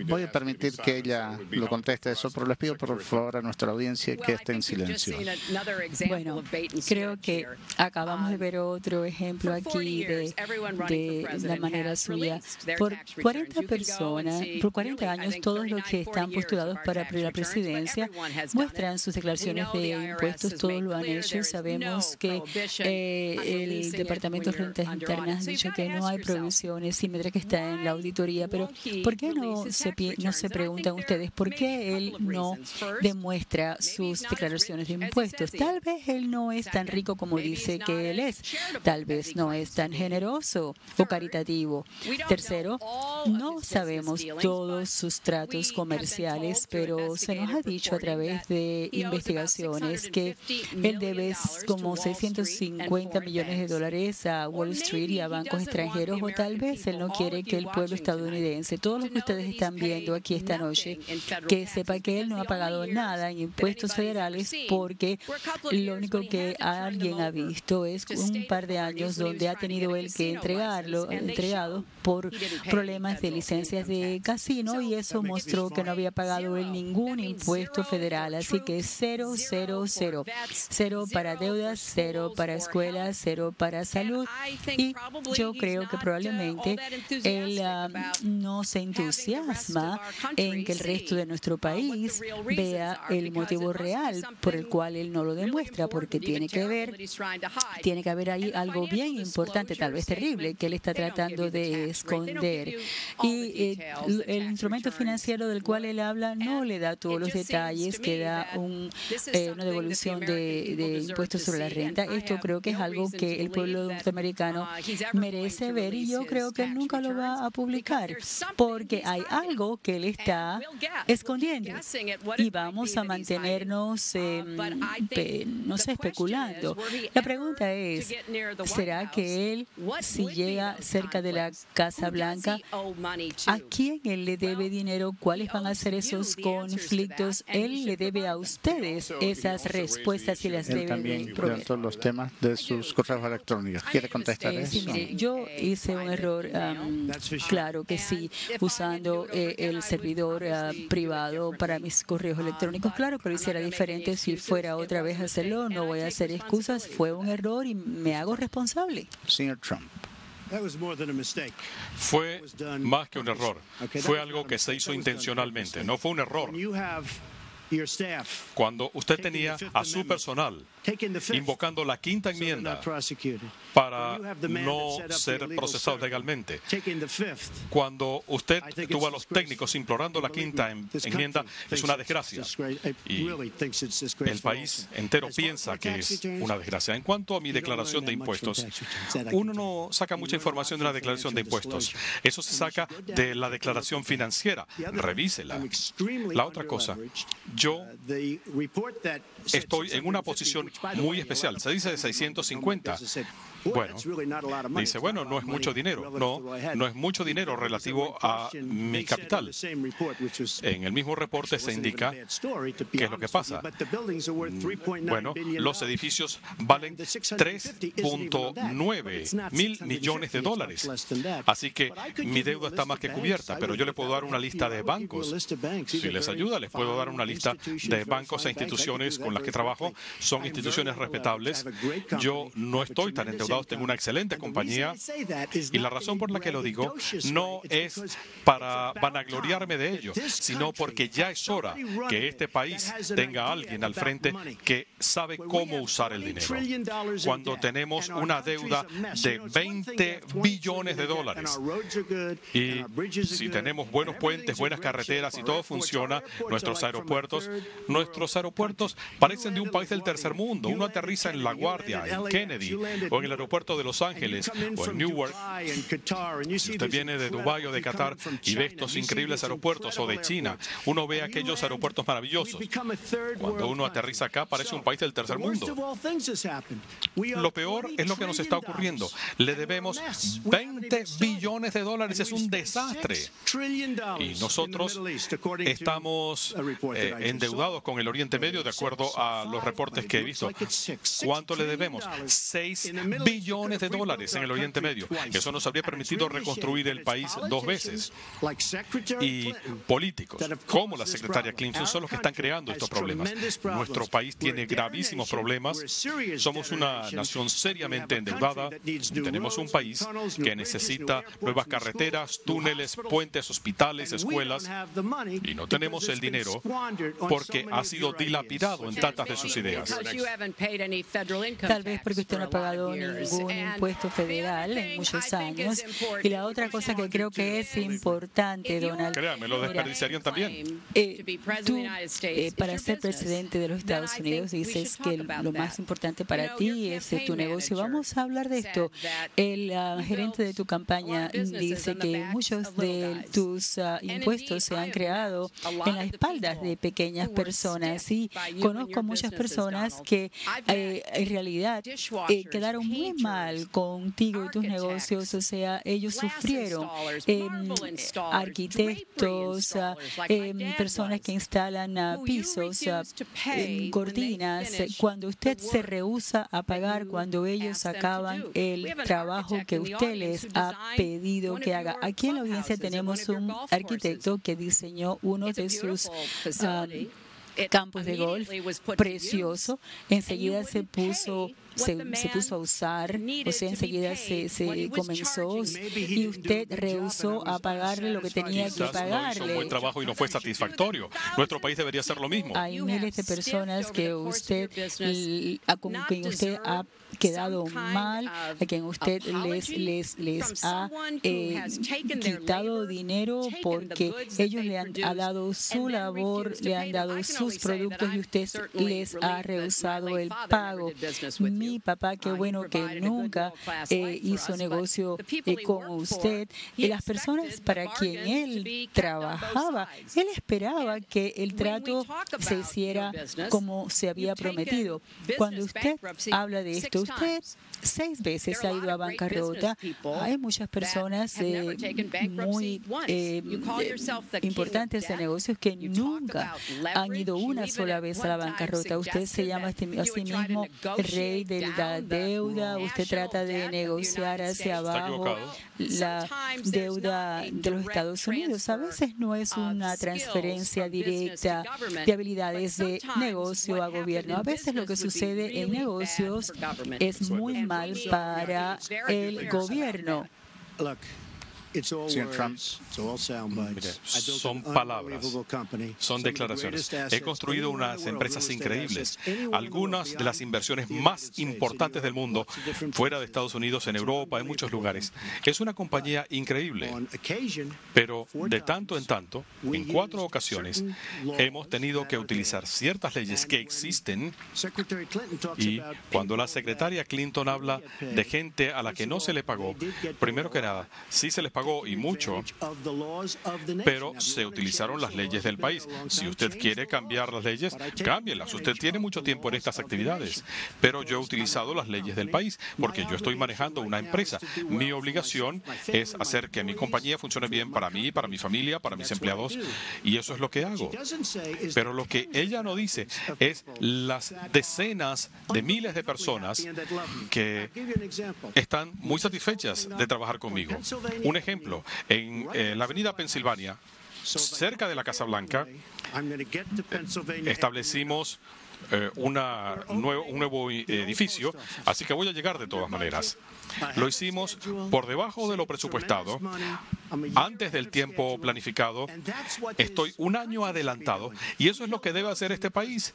Voy a permitir que ella lo conteste eso, pero les pido por favor a nuestra audiencia que esté en silencio. Bueno, creo que acabamos de ver otro ejemplo aquí de la manera suya. Por 40 años, todos los que están postulados para la presidencia muestran sus declaraciones de impuestos, todos lo han hecho. Sabemos que el Departamento de Rentas Internas ha dicho que no hay provisiones simétricas que está en la auditoría, pero ¿por qué no se preguntan ustedes por qué él no demuestra sus declaraciones de impuestos? Tal vez él no es tan rico como dice que él es. Tal vez no es tan generoso o caritativo. Tercero, no sabemos todos sus tratos comerciales, pero se nos ha dicho a través de investigaciones que él debe como $650 millones a Wall Street y a bancos extranjeros, o tal vez él no quiere que el pueblo estadounidense, todos los que ustedes están viendo aquí esta noche, que sepa que él no ha pagado nada en impuestos federales, porque lo único que alguien ha visto es un par de años donde ha tenido él que entregado por problemas de licencias de casino, y eso mostró que no había pagado él ningún impuesto federal. Así que 0, 0, 0. 0 para deudas, 0 para escuelas, 0 para salud. Y yo creo que probablemente él no se entusiasma en que el resto de nuestro país vea el motivo real por el cual él no lo demuestra, porque tiene que haber ahí algo bien importante, tal vez terrible, que él está tratando de esconder. Y el instrumento financiero del cual él habla no le da todos los detalles, que da una devolución de impuestos sobre la renta. Esto creo que es algo que el pueblo norteamericano merece ver, y yo creo que él nunca lo va a publicar, porque hay algo que él está escondiendo, y vamos a mantenernos, no sé, especulando. La pregunta es, ¿será que él, si llega cerca de la Casa Blanca, a quién él le debe dinero? ¿Cuáles van a ser esos conflictos? Él le debe a ustedes esas respuestas y las debe también proveer. todos los temas de sus correos electrónicos. ¿Quiere contestar eso? Sí, mire, yo hice un error, claro que sí, usando el servidor privado para mis correos electrónicos. Claro que lo hiciera diferente si fuera otra vez a hacerlo. No voy a hacer excusas. Fue un error y me hago responsable. Señor Trump. Fue más que un error. Fue algo que se hizo intencionalmente. No fue un error. Cuando usted tenía a su personal invocando la quinta enmienda para no ser procesados legalmente, cuando usted tuvo a los técnicos implorando la quinta enmienda, es una desgracia. Y el país entero piensa que es una desgracia. En cuanto a mi declaración de impuestos, uno no saca mucha información de una declaración de impuestos. Eso se saca de la declaración financiera. Revísela. La otra cosa, yo estoy en una posición muy especial. Se dice de 650. Bueno, dice, bueno, no es mucho dinero. No es mucho dinero relativo a mi capital. En el mismo reporte se indica qué es lo que pasa. Bueno, los edificios valen 3.9 mil millones de dólares. Así que mi deuda está más que cubierta, pero yo le puedo dar una lista de bancos. Si les ayuda, les puedo dar una lista de bancos e instituciones con las que trabajo. Son instituciones respetables. Yo no estoy tan endeudado, tengo una excelente compañía, y la razón por la que lo digo no es para vanagloriarme de ello, sino porque ya es hora que este país tenga a alguien al frente que sabe cómo usar el dinero. Cuando tenemos una deuda de 20 billones de dólares y si tenemos buenos puentes, buenas carreteras y todo funciona, nuestros aeropuertos parecen de un país del tercer mundo. Uno aterriza en La Guardia, en Kennedy, o en el aeropuerto de Los Ángeles, o en Newark. Si usted viene de Dubái o de Qatar y ve estos increíbles aeropuertos, o de China, uno ve aquellos aeropuertos maravillosos. Cuando uno aterriza acá, parece un país del tercer mundo. Lo peor es lo que nos está ocurriendo. Le debemos 20 billones de dólares. Es un desastre. Y nosotros estamos endeudados con el Oriente Medio, de acuerdo a los reportes que he visto. ¿Cuánto le debemos? $6 billones de dólares en el Oriente Medio. Eso nos habría permitido reconstruir el país 2 veces. Y políticos, como la secretaria Clinton, son los que están creando estos problemas. Nuestro país tiene gravísimos problemas. Somos una nación seriamente endeudada. Tenemos un país que necesita nuevas carreteras, túneles, puentes, hospitales, escuelas. Y no tenemos el dinero porque ha sido dilapidado en tantas de sus ideas. Tal vez porque usted no ha pagado ningún impuesto federal en muchos años. Y la otra cosa que creo que es importante, Donald. Créame, lo desperdiciarían también. Tú, para ser presidente de los Estados Unidos, dices que lo más importante para ti es tu negocio. Vamos a hablar de esto. El gerente de tu campaña dice que muchos de tus impuestos se han creado en las espaldas de pequeñas personas. Y conozco muchas personas que en realidad quedaron muy mal contigo y tus negocios. O sea, ellos sufrieron. Arquitectos, personas que instalan pisos, cortinas. Cuando usted se rehúsa a pagar, cuando ellos acaban el trabajo que usted les ha pedido que haga. Aquí en la audiencia tenemos un arquitecto que diseñó uno de sus campos de golf precioso. Enseguida se puso a usar, o sea, enseguida se comenzó y usted rehusó a pagarle lo que tenía que pagarle. Hizo un buen trabajo y no fue satisfactorio. Nuestro país debería hacer lo mismo. Hay miles de personas que con quien usted ha quedado mal, a quien usted les ha quitado dinero porque ellos le han dado su labor, le han dado sus productos y usted les ha rehusado el pago. Mi papá, qué bueno que nunca hizo negocio con usted. Y las personas para quien él trabajaba, él esperaba que el trato se hiciera como se había prometido. Cuando usted habla de esto, usted 6 veces ha ido a bancarrota. Hay muchas personas muy importantes de negocios que nunca han ido una sola vez a la bancarrota. Usted se llama a sí mismo el rey de la deuda. Usted trata de negociar hacia abajo la deuda de los Estados Unidos. A veces no es una transferencia directa de habilidades de negocio a gobierno. A veces lo que sucede en negocios es muy mal para el gobierno. Señor Trump, son palabras, son declaraciones. He construido unas empresas increíbles, algunas de las inversiones más importantes del mundo, fuera de Estados Unidos, en Europa, en muchos lugares. Es una compañía increíble, pero de tanto en tanto, en 4 ocasiones, hemos tenido que utilizar ciertas leyes que existen. Y cuando la secretaria Clinton habla de gente a la que no se le pagó, primero que nada, sí se les pagó y mucho, pero se utilizaron las leyes del país. Si usted quiere cambiar las leyes, cámbielas. Usted tiene mucho tiempo en estas actividades, pero yo he utilizado las leyes del país porque yo estoy manejando una empresa. Mi obligación es hacer que mi compañía funcione bien para mí, para mi familia, para mis empleados, y eso es lo que hago. Pero lo que ella no dice es las decenas de miles de personas que están muy satisfechas de trabajar conmigo. Un ejemplo, en la avenida Pensilvania, cerca de la Casa Blanca, establecimos un nuevo edificio, así que voy a llegar de todas maneras. Lo hicimos por debajo de lo presupuestado, antes del tiempo planificado. Estoy un año adelantado y eso es lo que debe hacer este país.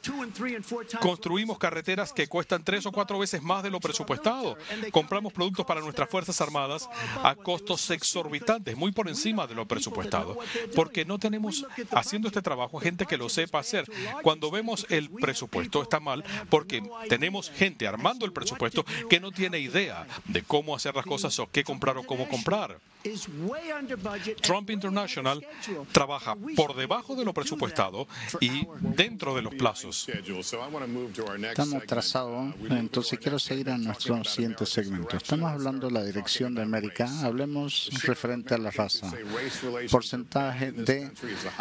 Construimos carreteras que cuestan 3 o 4 veces más de lo presupuestado. Compramos productos para nuestras Fuerzas Armadas a costos exorbitantes, muy por encima de lo presupuestado, porque no tenemos haciendo este trabajo gente que lo sepa hacer. Cuando vemos el presupuesto está mal porque tenemos gente armando el presupuesto que no tiene idea de cómo hacer las cosas o qué comprar o cómo comprar. Trump International trabaja por debajo de lo presupuestado y dentro de los plazos. Estamos atrasados, entonces quiero seguir a nuestro siguiente segmento. Estamos hablando de la dirección de América. Hablemos referente a la raza. Porcentaje de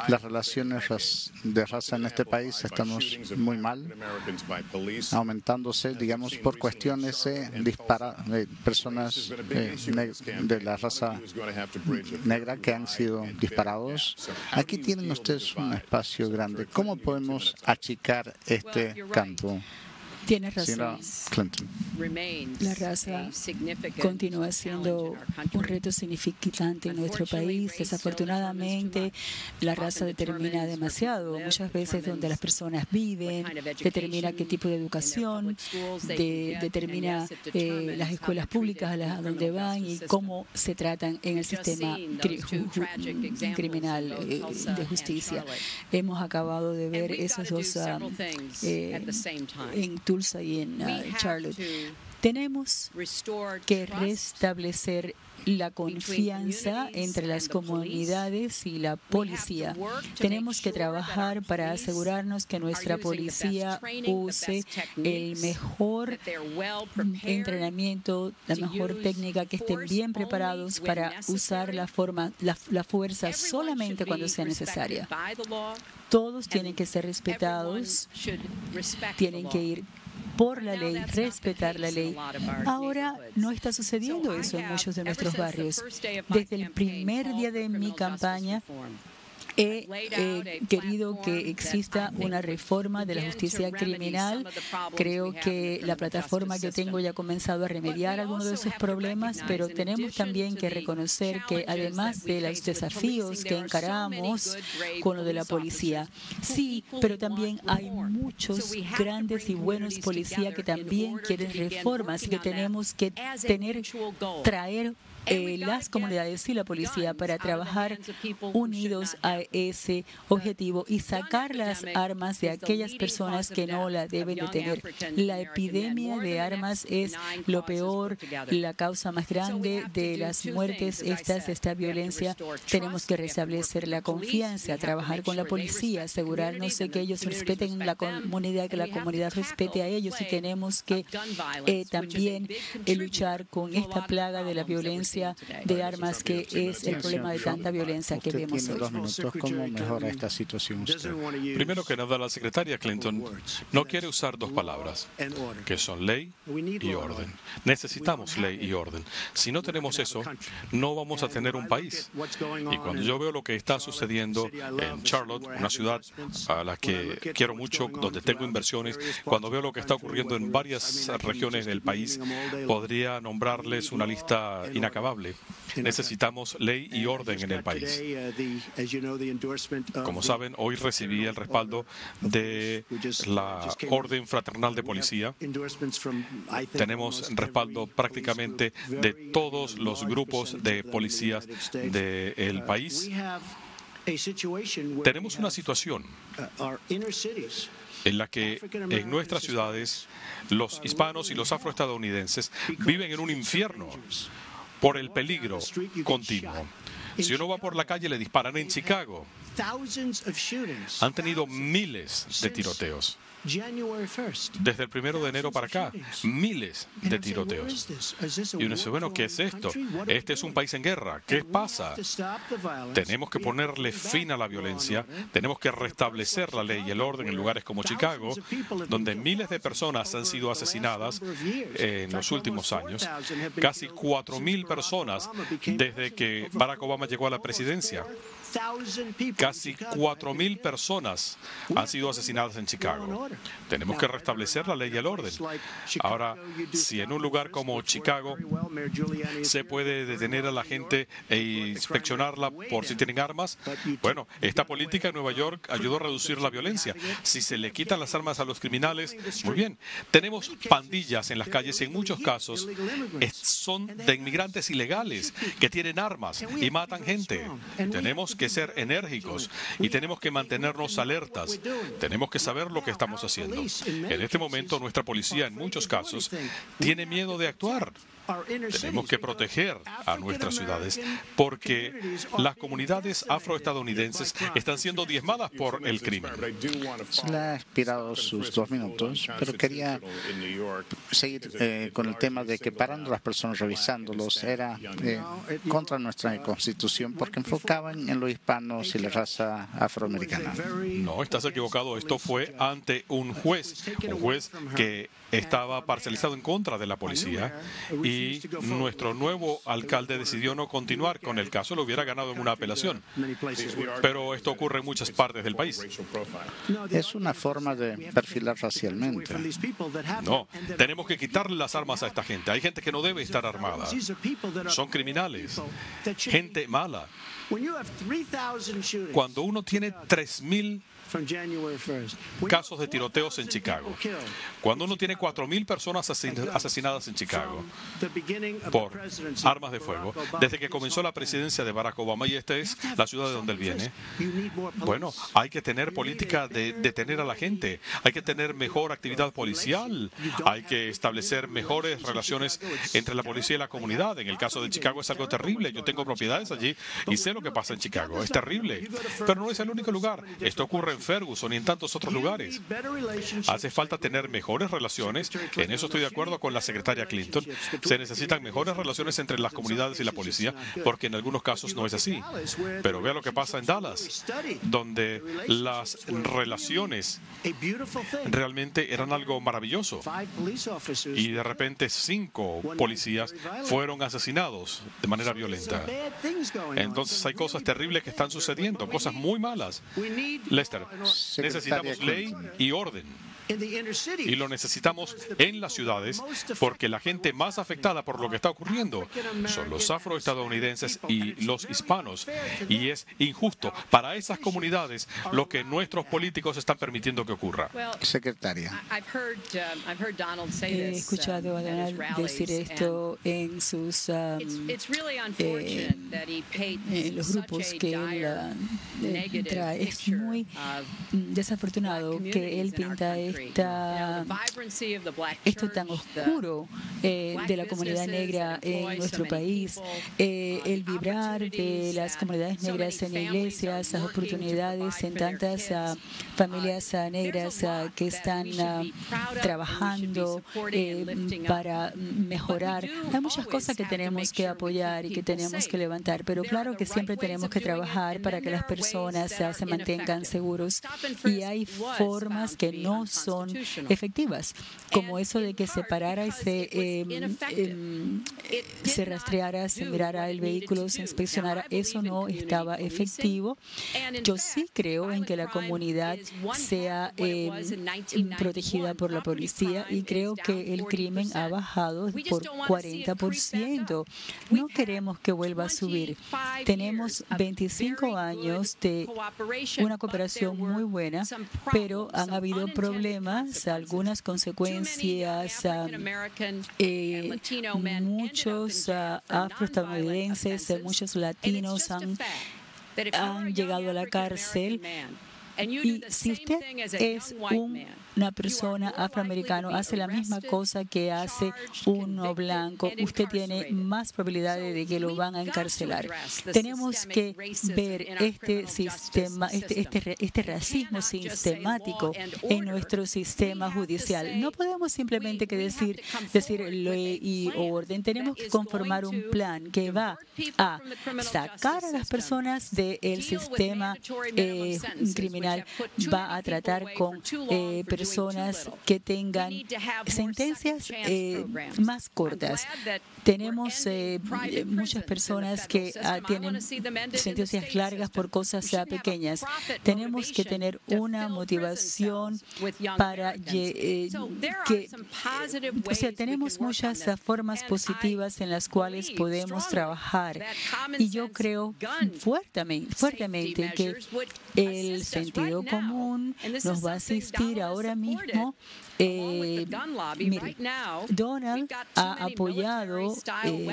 las relaciones de raza en este país, estamos muy mal. general, aumentándose, digamos, por cuestiones de personas de la raza negra que han sido disparados. Aquí tienen ustedes un espacio grande. ¿Cómo podemos achicar este campo? Tienes razón. Clinton. La raza continúa siendo un reto significante en nuestro país. Desafortunadamente, la raza determina demasiado. Muchas veces donde las personas viven, determina qué tipo de educación, determina las escuelas públicas a donde van y cómo se tratan en el sistema criminal de justicia. Hemos acabado de ver esos dos en Tulsa y en Charlotte. Tenemos que restablecer la confianza entre las comunidades y la policía. Tenemos que trabajar para asegurarnos que nuestra policía use el mejor entrenamiento, la mejor técnica, que estén bien preparados para usar la fuerza solamente cuando sea necesaria. Todos tienen que ser respetados, tienen que ir por la ley, respetar la ley. Ahora no está sucediendo eso en muchos de nuestros barrios. Desde el primer día de mi campaña he querido que exista una reforma de la justicia criminal. Creo que la plataforma que tengo ya ha comenzado a remediar algunos de esos problemas, pero tenemos también que reconocer que además de los desafíos que encaramos con lo de la policía, sí, pero también hay muchos grandes y buenos policías que también quieren reformas y que tenemos que traer las comunidades y la policía para trabajar unidos a ese objetivo y sacar las armas de aquellas personas que no la deben de tener. La epidemia de armas es lo peor, la causa más grande de las muertes de esta violencia. Tenemos que restablecer la confianza, trabajar con la policía, asegurarnos de que ellos respeten la comunidad, que la comunidad respete a ellos, y tenemos que también luchar con esta plaga de la violencia de armas, que es el problema de tanta violencia que vemos hoy. 2 minutos. ¿Cómo mejora esta situación usted? Primero que nada, la secretaria Clinton no quiere usar 2 palabras, que son ley y orden. Necesitamos ley y orden. Si no tenemos eso, no vamos a tener un país. Y cuando yo veo lo que está sucediendo en Charlotte, una ciudad a la que quiero mucho, donde tengo inversiones, cuando veo lo que está ocurriendo en varias regiones del país, podría nombrarles una lista inacabable. Necesitamos ley y orden en el país. Como saben, hoy recibí el respaldo de la Orden Fraternal de Policía. Tenemos respaldo prácticamente de todos los grupos de policías del país. Tenemos una situación en la que en nuestras ciudades los hispanos y los afroestadounidenses viven en un infierno por el peligro continuo. Si uno va por la calle, le disparan. En Chicago han tenido miles de tiroteos. Desde el 1 de enero para acá, miles de tiroteos. Y uno dice, bueno, ¿qué es esto? Este es un país en guerra. ¿Qué pasa? Tenemos que ponerle fin a la violencia, tenemos que restablecer la ley y el orden en lugares como Chicago, donde miles de personas han sido asesinadas en los últimos años. Casi 4.000 personas desde que Barack Obama llegó a la presidencia. Casi 4.000 personas han sido asesinadas en Chicago. Tenemos que restablecer la ley y el orden. Ahora, si en un lugar como Chicago se puede detener a la gente e inspeccionarla por si tienen armas, bueno, esta política en Nueva York ayudó a reducir la violencia. Si se le quitan las armas a los criminales, muy bien. Tenemos pandillas en las calles y en muchos casos son de inmigrantes ilegales que tienen armas y matan gente. Tenemos que ser enérgicos y tenemos que mantenernos alertas. Tenemos que saber lo que estamos haciendo. En este momento, nuestra policía, en muchos casos, tiene miedo de actuar. Tenemos que proteger a nuestras ciudades porque las comunidades afroestadounidenses están siendo diezmadas por el crimen. Se le ha expirado sus 2 minutos, pero quería seguir con el tema de que parando a las personas, revisándolos, era contra nuestra Constitución porque enfocaban en los hispanos y la raza afroamericana. No, estás equivocado. Esto fue ante un juez que estaba parcializado en contra de la policía y nuestro nuevo alcalde decidió no continuar con el caso, lo hubiera ganado en una apelación. Pero esto ocurre en muchas partes del país. Es una forma de perfilar racialmente. No, tenemos que quitarle las armas a esta gente. Hay gente que no debe estar armada. Son criminales, gente mala. Cuando uno tiene 3.000 casos de tiroteos en Chicago, cuando uno tiene 4.000 personas asesinadas en Chicago por armas de fuego, desde que comenzó la presidencia de Barack Obama, y esta es la ciudad de donde él viene, bueno, hay que tener política de detener a la gente, hay que tener mejor actividad policial, hay que establecer mejores relaciones entre la policía y la comunidad. En el caso de Chicago es algo terrible. Yo tengo propiedades allí y sé lo que pasa en Chicago. Es terrible, pero no es el único lugar. Esto ocurre en Ferguson y en tantos otros lugares. Hace falta tener mejores relaciones. En eso estoy de acuerdo con la secretaria Clinton. Se necesitan mejores relaciones entre las comunidades y la policía, porque en algunos casos no es así. Pero vea lo que pasa en Dallas, donde las relaciones realmente eran algo maravilloso. Y de repente 5 policías fueron asesinados de manera violenta. Entonces hay cosas terribles que están sucediendo, cosas muy malas. Lester, necesitamos ley y orden. Y lo necesitamos en las ciudades porque la gente más afectada por lo que está ocurriendo son los afroestadounidenses y los hispanos. Y es injusto para esas comunidades lo que nuestros políticos están permitiendo que ocurra. Secretaria. He escuchado a Donald decir esto en sus los grupos que él trae. Es muy desafortunado que él pinta esto tan oscuro de la comunidad negra en nuestro país, el vibrar de las comunidades negras en iglesias, las oportunidades en tantas familias negras que están trabajando para mejorar. Hay muchas cosas que tenemos que apoyar y que tenemos que levantar, pero claro que siempre tenemos que trabajar para que las personas se mantengan seguros, y hay formas que no son efectivas, como eso de que se parara y se rastreara, se mirara el vehículo, se inspeccionara. Eso no estaba efectivo. Yo sí creo en que la comunidad sea protegida por la policía, y creo que el crimen ha bajado por 40%. No queremos que vuelva a subir. Tenemos 25 años de una cooperación muy buena, pero han habido problemas, algunas consecuencias. Muchos afroestadounidenses, muchos latinos han llegado a la cárcel. Y si usted es una persona afroamericana, hace la misma cosa que hace uno blanco, usted tiene más probabilidades de que lo van a encarcelar. Tenemos que ver este sistema, este racismo sistemático en nuestro sistema judicial. No podemos simplemente decir ley y orden. Tenemos que conformar un plan que va a sacar a las personas del sistema criminal, va a tratar con personas que tengan sentencias más cortas. Tenemos muchas personas que tienen sentencias largas por cosas pequeñas. Tenemos que tener una motivación para tenemos muchas formas positivas en las cuales podemos trabajar, y yo creo fuertemente que el sentido común nos va a asistir ahora mismo. Mire, Donald ha apoyado,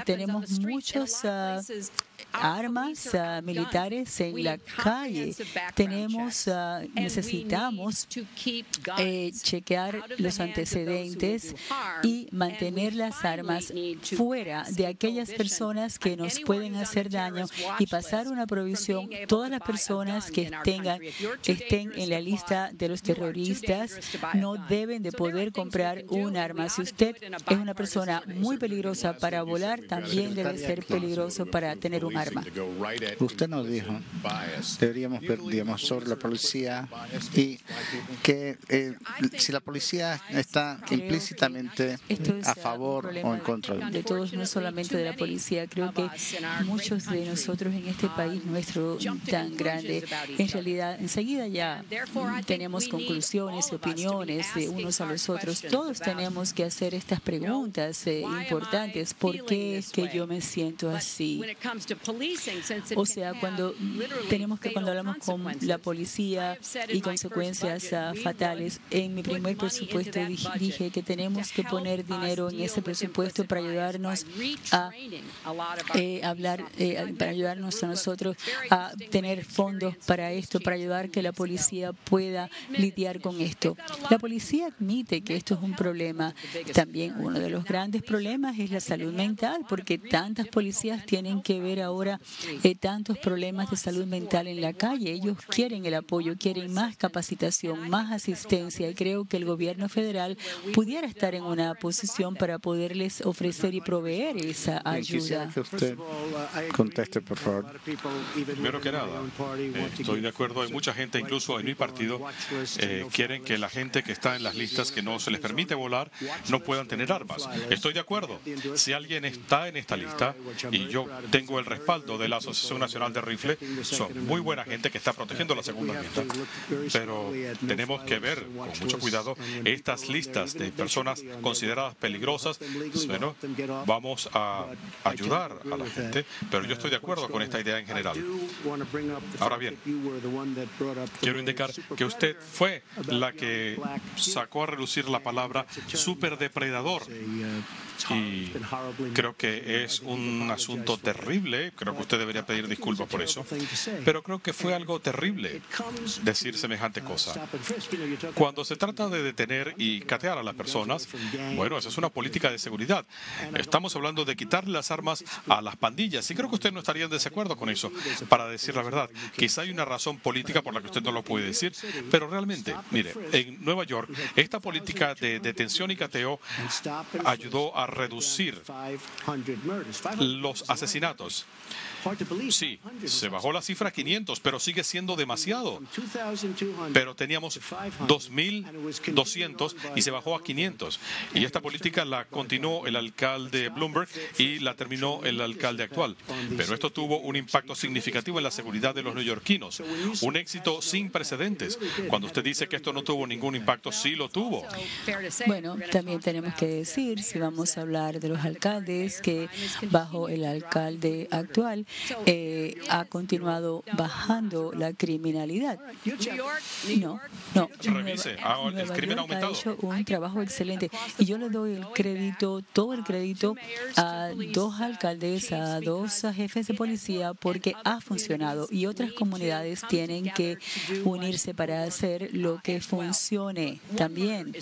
tenemos muchos armas militares en la calle. Necesitamos chequear los antecedentes y mantener las armas fuera de aquellas personas que nos pueden hacer daño y pasar una provisión. Todas las personas que estén en la lista de los terroristas no deben de poder comprar un arma. Si usted es una persona muy peligrosa para volar, también debe ser peligroso para tener un arma. Usted nos dijo, deberíamos ver, digamos, sobre la policía y que si la policía está implícitamente a favor o en contra de todos, no solamente de la policía. Creo que muchos de nosotros en este país nuestro tan grande, en realidad enseguida ya tenemos conclusiones y opiniones de unos a los otros. Todos tenemos que hacer estas preguntas importantes. ¿Por qué es que yo me siento así? O sea, cuando hablamos con la policía y consecuencias fatales, en mi primer presupuesto dije que tenemos que poner dinero en ese presupuesto para ayudarnos a para ayudarnos a nosotros a tener fondos para esto, para ayudar que la policía pueda lidiar con esto. La policía admite que esto es un problema. También uno de los grandes problemas es la salud mental, porque tantas policías tienen que ver ahora tantos problemas de salud mental en la calle. Ellos quieren el apoyo, quieren más capacitación, más asistencia, y creo que el gobierno federal pudiera estar en una posición para poderles ofrecer y proveer esa ayuda. Quisiera que usted conteste, por favor. Primero que nada, estoy de acuerdo. Hay mucha gente, incluso en mi partido, quieren que la gente que está en las listas que no se les permite volar no puedan tener armas. Estoy de acuerdo. Si alguien está en esta lista, y yo tengo el respaldo de la Asociación Nacional de Rifle, son muy buena gente que está protegiendo la segunda lista. Pero tenemos que ver con mucho cuidado estas listas de personas consideradas peligrosas. Bueno, vamos a ayudar a la gente, pero yo estoy de acuerdo con esta idea en general. Ahora bien, quiero indicar que usted fue la que sacó a relucir la palabra superdepredador. Y creo que es un asunto terrible. Creo que usted debería pedir disculpas por eso. Pero creo que fue algo terrible decir semejante cosa. Cuando se trata de detener y catear a las personas, bueno, esa es una política de seguridad. Estamos hablando de quitarle las armas a las pandillas. Y creo que usted no estaría en desacuerdo con eso, para decir la verdad. Quizá hay una razón política por la que usted no lo puede decir, pero realmente, mire, en Nueva York, esta política de detención y cateo ayudó a reducir los asesinatos. Sí, se bajó la cifra a 500, pero sigue siendo demasiado. Pero teníamos 2.200 y se bajó a 500. Y esta política la continuó el alcalde Bloomberg y la terminó el alcalde actual. Pero esto tuvo un impacto significativo en la seguridad de los neoyorquinos. Un éxito sin precedentes. Cuando usted dice que esto no tuvo ningún impacto, sí lo tuvo. Bueno, también tenemos que decir, si vamos a hablar de los alcaldes, que bajo el alcalde actual ha continuado bajando la criminalidad. No. Revise, el crimen ha aumentado. Ha hecho un trabajo excelente. Y yo le doy el crédito, todo el crédito a 2 alcaldes, a 2 jefes de policía, porque ha funcionado. Y otras comunidades tienen que unirse para hacer lo que funcione también.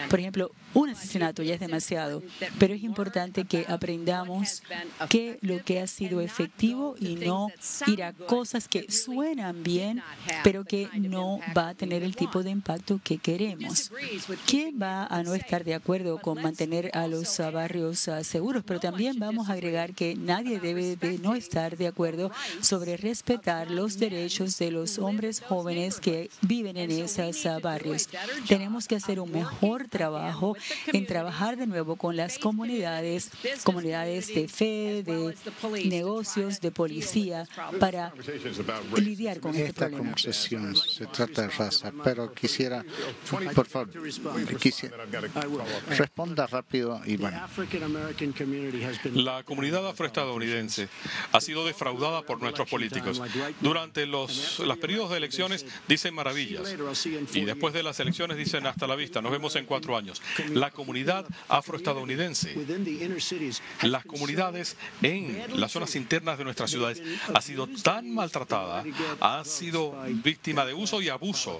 Por ejemplo, un asesinato ya es demasiado, pero es importante que aprendamos que lo que ha sido efectivo y no ir a cosas que suenan bien, pero que no va a tener el tipo de impacto que queremos. ¿Quién va a no estar de acuerdo con mantener a los barrios seguros? Pero también vamos a agregar que nadie debe de no estar de acuerdo sobre respetar los derechos de los hombres jóvenes que viven en esos barrios. Tenemos que hacer un mejor trabajo en trabajar de nuevo con las comunidades de fe, de negocios, de policía, para lidiar con este problema. Esta conversación se trata de raza, pero quisiera, por favor, responda rápido y bueno. La comunidad afroestadounidense ha sido defraudada por nuestros políticos. Durante los periodos de elecciones dicen maravillas y después de las elecciones dicen hasta la vista, nos vemos en 4 años. La comunidad afroestadounidense las comunidades en las zonas internas de nuestras ciudades ha sido tan maltratada, ha sido víctima de uso y abuso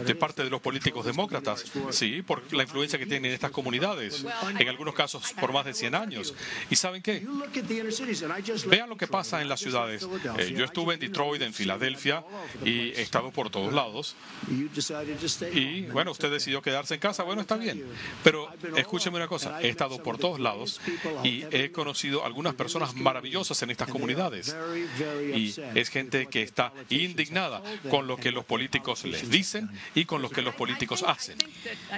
de parte de los políticos demócratas, sí, por la influencia que tienen estas comunidades, en algunos casos por más de 100 años. ¿Y saben qué? Vean lo que pasa en las ciudades. Yo estuve en Detroit, en Filadelfia, y he estado por todos lados. Y bueno, usted decidió quedarse en casa, bueno, está bien. Pero escúcheme una cosa, he estado por todos lados y he conocido algunas personas maravillosas en estas comunidades. Y es gente que está indignada con lo que los políticos les dicen y con lo que los políticos hacen.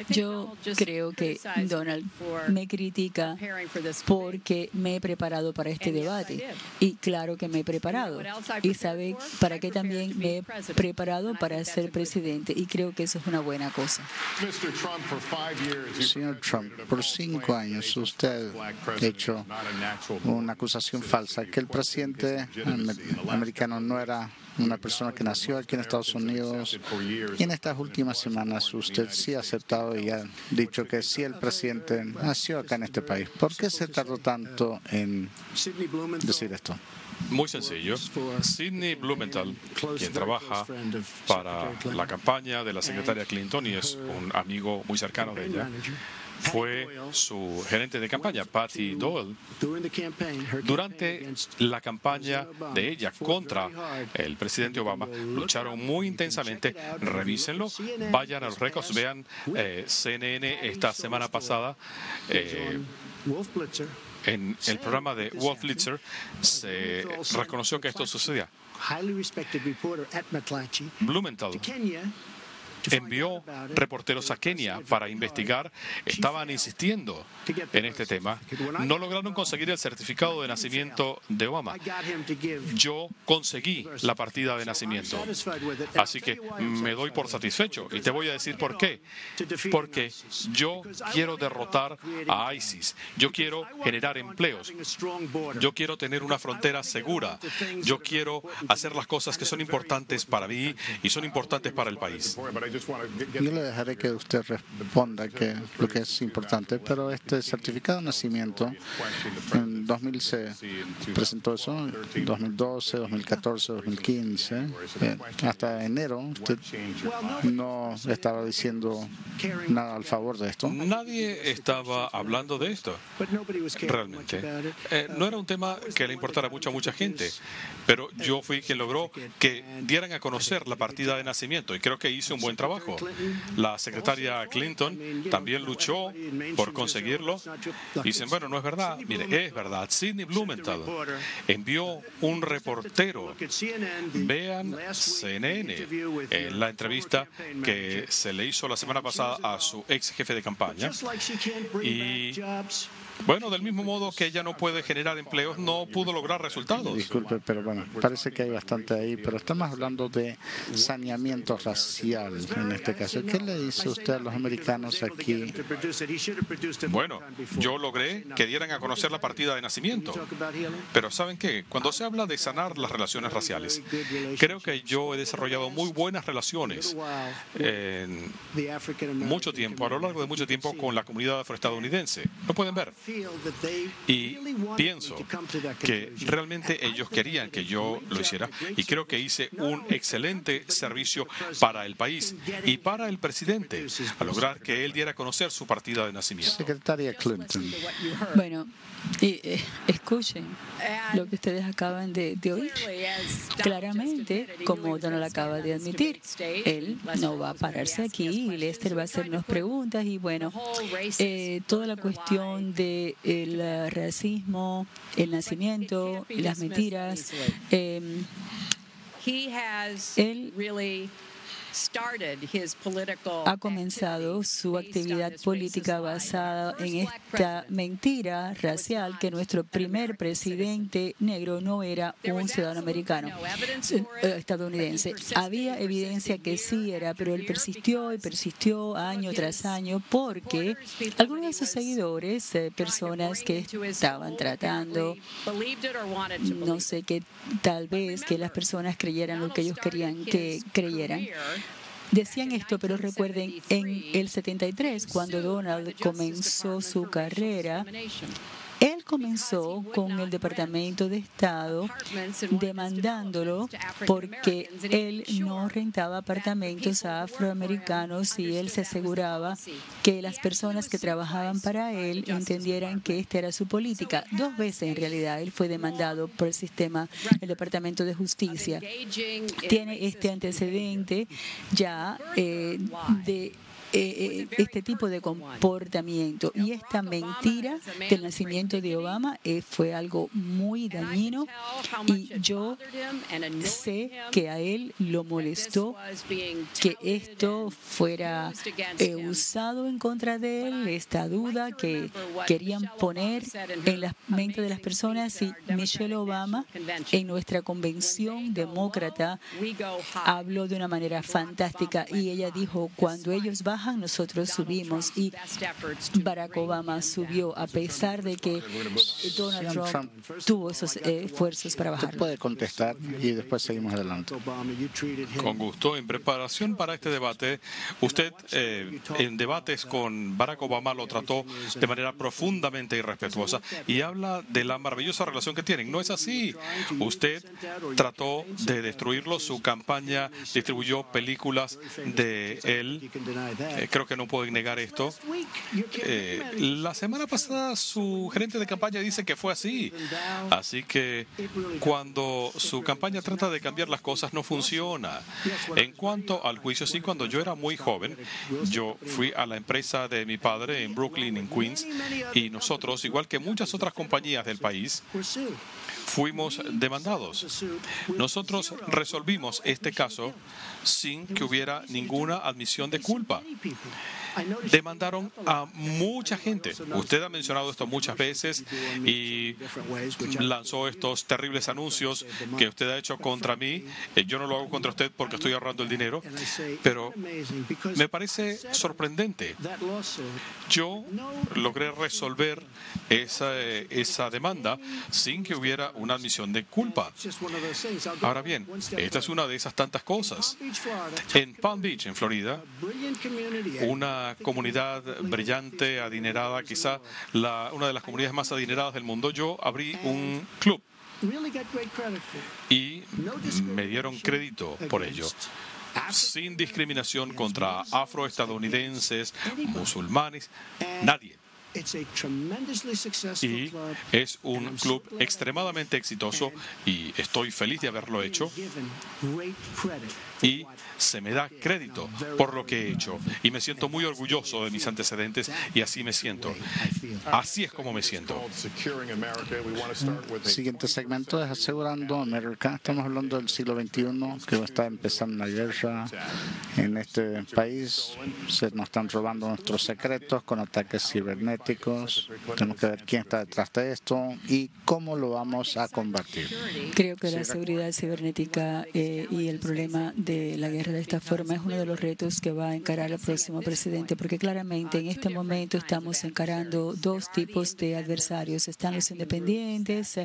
Yo creo que Donald me critica porque me he preparado para este debate. Y claro que me he preparado. Y sabe para qué también me he preparado para ser presidente. Y creo que eso es una buena cosa. Señor Trump, por 5 años usted ha hecho una acusación falsa, que el presidente americano no era una persona que nació aquí en Estados Unidos. Y en estas últimas semanas usted sí ha aceptado y ha dicho que sí, el presidente nació acá en este país. ¿Por qué se tardó tanto en decir esto? Muy sencillo. Sidney Blumenthal, quien trabaja para la campaña de la secretaria Clinton y es un amigo muy cercano de ella, fue su gerente de campaña, Patty Doyle. Durante la campaña de ella contra el presidente Obama, lucharon muy intensamente. Revísenlo, vayan a los récords, vean CNN esta semana pasada. En el programa de Wolf Blitzer se reconoció que esto sucedía. Blumenthal envió reporteros a Kenia para investigar. Estaban insistiendo en este tema. No lograron conseguir el certificado de nacimiento de Obama. Yo conseguí la partida de nacimiento. Así que me doy por satisfecho. Y te voy a decir por qué. Porque yo quiero derrotar a ISIS. Yo quiero generar empleos. Yo quiero tener una frontera segura. Yo quiero hacer las cosas que son importantes para mí y son importantes para el país. Yo le dejaré que usted responda lo que es importante, pero este certificado de nacimiento, en 2000 se presentó eso, 2012, 2014, 2015, hasta enero usted no estaba diciendo nada al favor de esto. Nadie estaba hablando de esto, realmente. No era un tema que le importara mucho a mucha gente, pero yo fui quien logró que dieran a conocer la partida de nacimiento y creo que hice un buen trabajo. La secretaria Clinton también luchó por conseguirlo. Dicen, bueno, no es verdad. Mire, es verdad. Sidney Blumenthal envió un reportero. Vean CNN, en la entrevista que se le hizo la semana pasada a su ex jefe de campaña. Y bueno, del mismo modo que ella no puede generar empleos, no pudo lograr resultados. Disculpe, pero bueno, parece que hay bastante ahí, pero estamos hablando de saneamiento racial en este caso. ¿Qué le dice usted a los americanos aquí? Bueno, yo logré que dieran a conocer la partida de nacimiento. Pero ¿saben qué? Cuando se habla de sanar las relaciones raciales, creo que yo he desarrollado muy buenas relaciones en mucho tiempo, a lo largo de mucho tiempo, con la comunidad afroestadounidense. Lo pueden ver. Y pienso que realmente ellos querían que yo lo hiciera y creo que hice un excelente servicio para el país y para el presidente a lograr que él diera a conocer su partida de nacimiento. Secretaria Clinton. Bueno, escuchen lo que ustedes acaban de oír. Claramente, como Donald acaba de admitir, él no va a pararse aquí y Lester va a hacernos preguntas y bueno, toda la cuestión del racismo, el nacimiento, las mentiras, él ha comenzado su actividad política basada en esta mentira racial que nuestro primer presidente negro no era un ciudadano americano, estadounidense. Había evidencia que sí era, pero él persistió y persistió año tras año porque algunos de sus seguidores, personas que estaban tratando, no sé, que tal vez que las personas creyeran lo que ellos querían que creyeran, decían esto, pero recuerden, en el 73, cuando Donald comenzó su carrera, él comenzó con el Departamento de Estado demandándolo porque él no rentaba apartamentos a afroamericanos y él se aseguraba que las personas que trabajaban para él entendieran que esta era su política. 2 veces en realidad él fue demandado por el Departamento de Justicia. Tiene este antecedente ya de este tipo de comportamiento, y esta mentira del nacimiento de Obama fue algo muy dañino, y yo sé que a él lo molestó que esto fuera usado en contra de él, esta duda que querían poner en la mente de las personas. Y Michelle Obama en nuestra convención demócrata habló de una manera fantástica, y ella dijo: cuando ellos bajan, nosotros subimos. Y Barack Obama subió a pesar de que Donald Trump tuvo esos esfuerzos para bajar. Usted puede contestar y después seguimos adelante. Con gusto. En preparación para este debate, usted en debates con Barack Obama lo trató de manera profundamente irrespetuosa y habla de la maravillosa relación que tienen. No es así. Usted trató de destruirlo. Su campaña distribuyó películas de él. Creo que no pueden negar esto. La semana pasada su gerente de campaña dice que fue así. Así que cuando su campaña trata de cambiar las cosas, no funciona. En cuanto al juicio, sí, cuando yo era muy joven, yo fui a la empresa de mi padre en Brooklyn, en Queens, y nosotros, igual que muchas otras compañías del país, fuimos demandados. Nosotros resolvimos este caso sin que hubiera ninguna admisión de culpa. Demandaron a mucha gente. Usted ha mencionado esto muchas veces y lanzó estos terribles anuncios que usted ha hecho contra mí. Yo no lo hago contra usted porque estoy ahorrando el dinero, pero me parece sorprendente. Yo logré resolver esa demanda sin que hubiera una admisión de culpa. Ahora bien, esta es una de esas tantas cosas. En Palm Beach, en Florida, una comunidad brillante, adinerada, quizá una de las comunidades más adineradas del mundo, yo abrí un club y me dieron crédito por ello, sin discriminación contra afroestadounidenses, musulmanes, nadie. Y es un club extremadamente exitoso y estoy feliz de haberlo hecho. Y se me da crédito por lo que he hecho. Y me siento muy orgulloso de mis antecedentes y así me siento. Así es como me siento. Siguiente segmento es Asegurando América. Estamos hablando del siglo XXI, que está empezando una guerra en este país. Se nos están robando nuestros secretos con ataques cibernéticos. Tenemos que ver quién está detrás de esto y cómo lo vamos a combatir. Creo que la seguridad cibernética y el problema de la guerra de esta forma es uno de los retos que va a encarar el próximo presidente, porque claramente en este momento estamos encarando 2 tipos de adversarios. Están los independientes,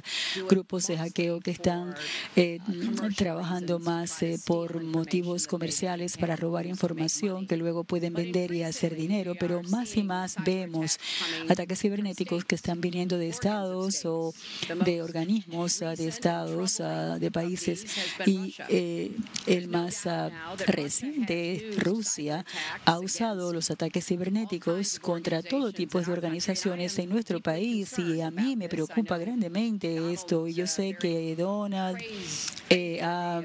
grupos de hackeo que están trabajando más por motivos comerciales para robar información que luego pueden vender y hacer dinero, pero más y más vemos ataques cibernéticos que están viniendo de estados o de organismos de estados, de países, y el más reciente, Rusia, ha usado los ataques cibernéticos contra todo tipo de organizaciones en nuestro país, y a mí me preocupa grandemente esto. Y yo sé que Donald ha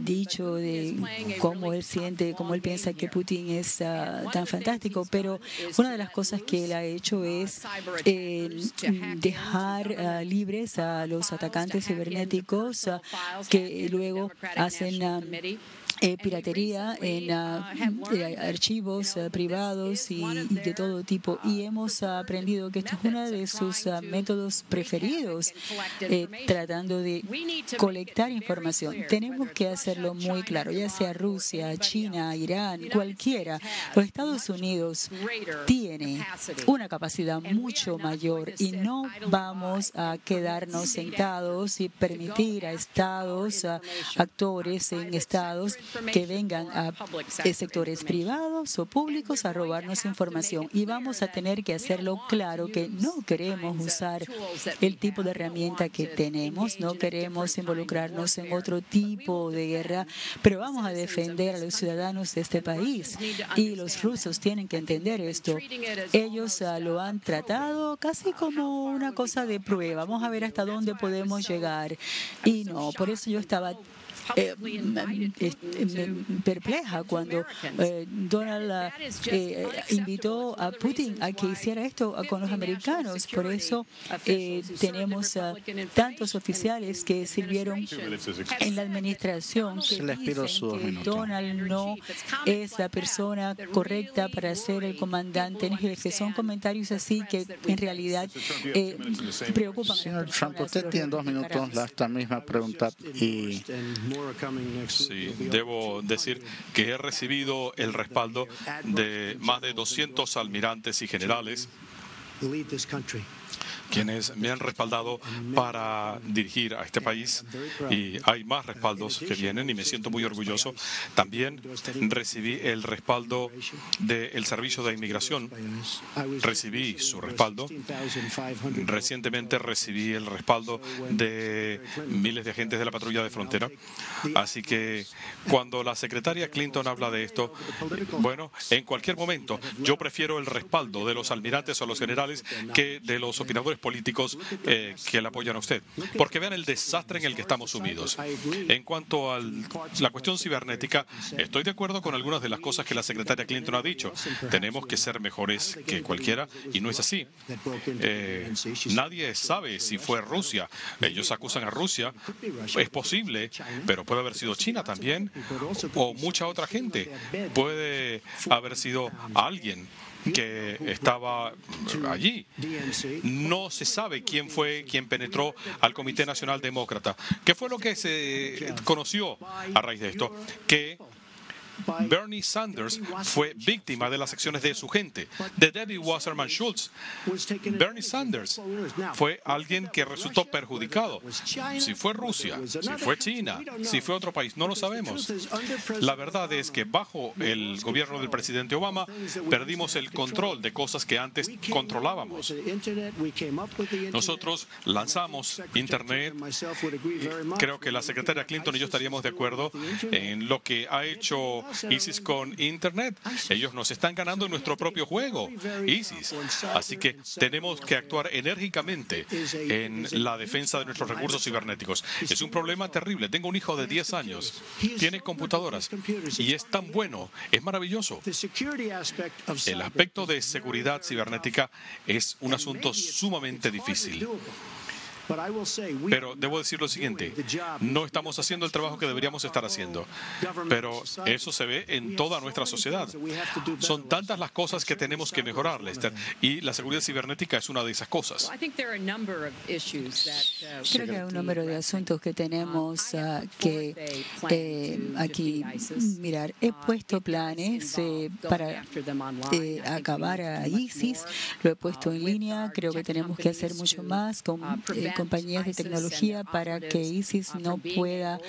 dicho de cómo él siente, cómo él piensa que Putin es tan fantástico, pero una de las cosas que él ha hecho es dejar libres a los atacantes cibernéticos que luego hacen piratería en archivos privados y de todo tipo, y hemos aprendido que esto es uno de sus métodos preferidos, tratando de colectar información. Tenemos que hacerlo muy claro, ya sea Rusia, China, Irán, cualquiera. Los Estados Unidos tiene una capacidad mucho mayor y no vamos a quedarnos sentados y permitir a estados, a actores en estados que vengan a sectores privados o públicos a robarnos información. Y vamos a tener que hacerlo claro que no queremos usar el tipo de herramienta que tenemos, no queremos involucrarnos en otro tipo de guerra, pero vamos a defender a los ciudadanos de este país. Y los rusos tienen que entender esto. Ellos lo han tratado casi como una cosa de prueba. Vamos a ver hasta dónde podemos llegar. Y no, por eso yo estaba perpleja cuando Donald invitó a Putin a que hiciera esto con los americanos. Por eso tenemos tantos oficiales que sirvieron en la administración que dicen que Donald no es la persona correcta para ser el comandante en jefe. Son comentarios así que en realidad preocupan. Señor Trump, usted tiene 2 minutos esta misma pregunta y sí, debo decir que he recibido el respaldo de más de 200 almirantes y generales quienes me han respaldado para dirigir a este país, y hay más respaldos que vienen y me siento muy orgulloso. También recibí el respaldo del Servicio de Inmigración, recibí su respaldo. Recientemente recibí el respaldo de miles de agentes de la patrulla de frontera. Así que cuando la secretaria Clinton habla de esto, bueno, en cualquier momento yo prefiero el respaldo de los almirantes o los generales que de los opinadores políticos que le apoyan a usted. Porque vean el desastre en el que estamos sumidos. En cuanto a la cuestión cibernética, estoy de acuerdo con algunas de las cosas que la secretaria Clinton ha dicho. Tenemos que ser mejores que cualquiera, y no es así. Nadie sabe si fue Rusia. Ellos acusan a Rusia. Es posible, pero puede haber sido China también, o mucha otra gente. Puede haber sido alguien que estaba allí. No se sabe quién fue quien penetró al Comité Nacional Demócrata. ¿Qué fue lo que se conoció a raíz de esto? Que Bernie Sanders fue víctima de las acciones de su gente, de Debbie Wasserman Schultz. Bernie Sanders fue alguien que resultó perjudicado. Si fue Rusia, si fue China, si fue otro país, no lo sabemos. La verdad es que bajo el gobierno del presidente Obama perdimos el control de cosas que antes controlábamos. Nosotros lanzamos Internet. Creo que la secretaria Clinton y yo estaríamos de acuerdo en lo que ha hecho ISIS con Internet. Ellos nos están ganando en nuestro propio juego, ISIS. Así que tenemos que actuar enérgicamente en la defensa de nuestros recursos cibernéticos. Es un problema terrible. Tengo un hijo de 10 años. Tiene computadoras y es tan bueno. Es maravilloso. El aspecto de seguridad cibernética es un asunto sumamente difícil. Pero debo decir lo siguiente, no estamos haciendo el trabajo que deberíamos estar haciendo, pero eso se ve en toda nuestra sociedad. Son tantas las cosas que tenemos que mejorar, Lester, y la seguridad cibernética es una de esas cosas. Creo que hay un número de asuntos que tenemos que aquí mirar. He puesto planes para acabar a ISIS, lo he puesto en línea. Creo que tenemos que hacer mucho más con compañías de tecnología para que ISIS no pueda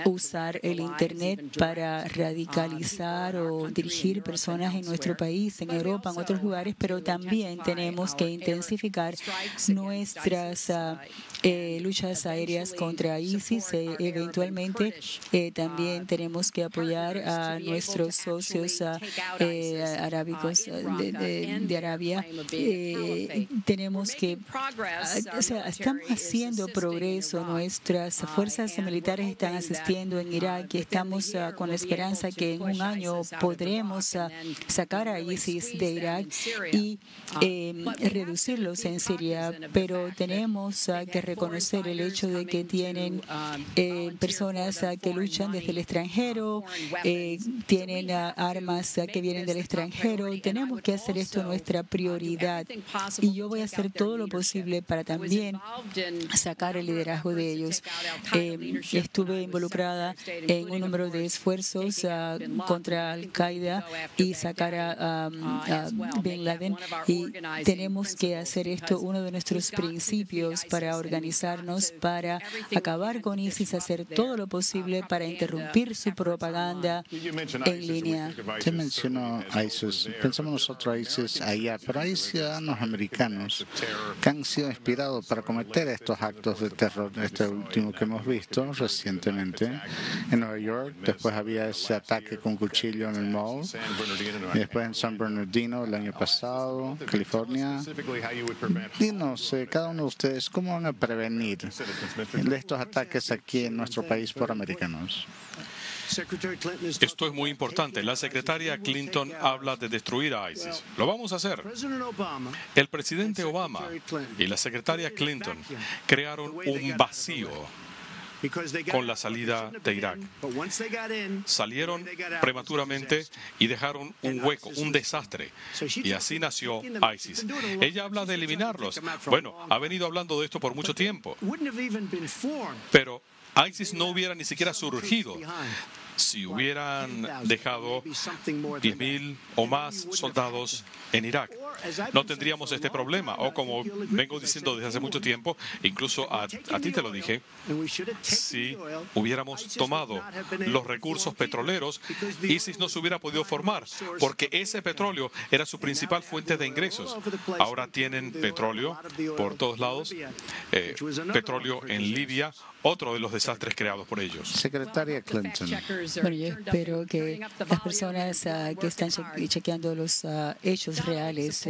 usar el Internet para radicalizar o dirigir personas en nuestro país, en Europa, en otros lugares, pero también tenemos que intensificar nuestras luchas aéreas contra ISIS. Eventualmente también tenemos que apoyar a nuestros socios arábicos de Arabia. Tenemos que estamos haciendo progreso. Nuestras fuerzas militares están asistiendo en Irak y estamos con la esperanza que en un año podremos sacar a ISIS de Irak y reducirlos en Siria. Pero tenemos que reconocer el hecho de que tienen personas que luchan desde el extranjero, tienen armas que vienen del extranjero. Tenemos que hacer esto nuestra prioridad. Y yo voy a hacer todo lo posible para también también sacar el liderazgo de ellos. Estuve involucrada en un número de esfuerzos contra Al-Qaeda y sacar a Bin Laden, y tenemos que hacer esto uno de nuestros principios para organizarnos, para acabar con ISIS, hacer todo lo posible para interrumpir su propaganda en línea. Usted mencionó ISIS. Pensamos nosotros ISIS allá, pero hay ciudadanos americanos que han sido inspirados para cometer estos actos de terror. Este último que hemos visto recientemente en Nueva York. Después había ese ataque con cuchillo en el mall. Y después en San Bernardino el año pasado, California. Dinos, cada uno de ustedes, ¿cómo van a prevenir de estos ataques aquí en nuestro país por americanos? Esto es muy importante. La secretaria Clinton habla de destruir a ISIS. Lo vamos a hacer. El presidente Obama y la secretaria Clinton crearon un vacío con la salida de Irak. Salieron prematuramente y dejaron un hueco, un desastre. Y así nació ISIS. Ella habla de eliminarlos. Bueno, ha venido hablando de esto por mucho tiempo. Pero ISIS no hubiera ni siquiera surgido si hubieran dejado 10.000 o más soldados en Irak. No tendríamos este problema. O como vengo diciendo desde hace mucho tiempo, incluso a ti te lo dije, si hubiéramos tomado los recursos petroleros, ISIS no se hubiera podido formar, porque ese petróleo era su principal fuente de ingresos. Ahora tienen petróleo por todos lados, petróleo en Libia, otro de los desastres creados por ellos. Secretaria Clinton. Bueno, yo espero que las personas que están chequeando los hechos reales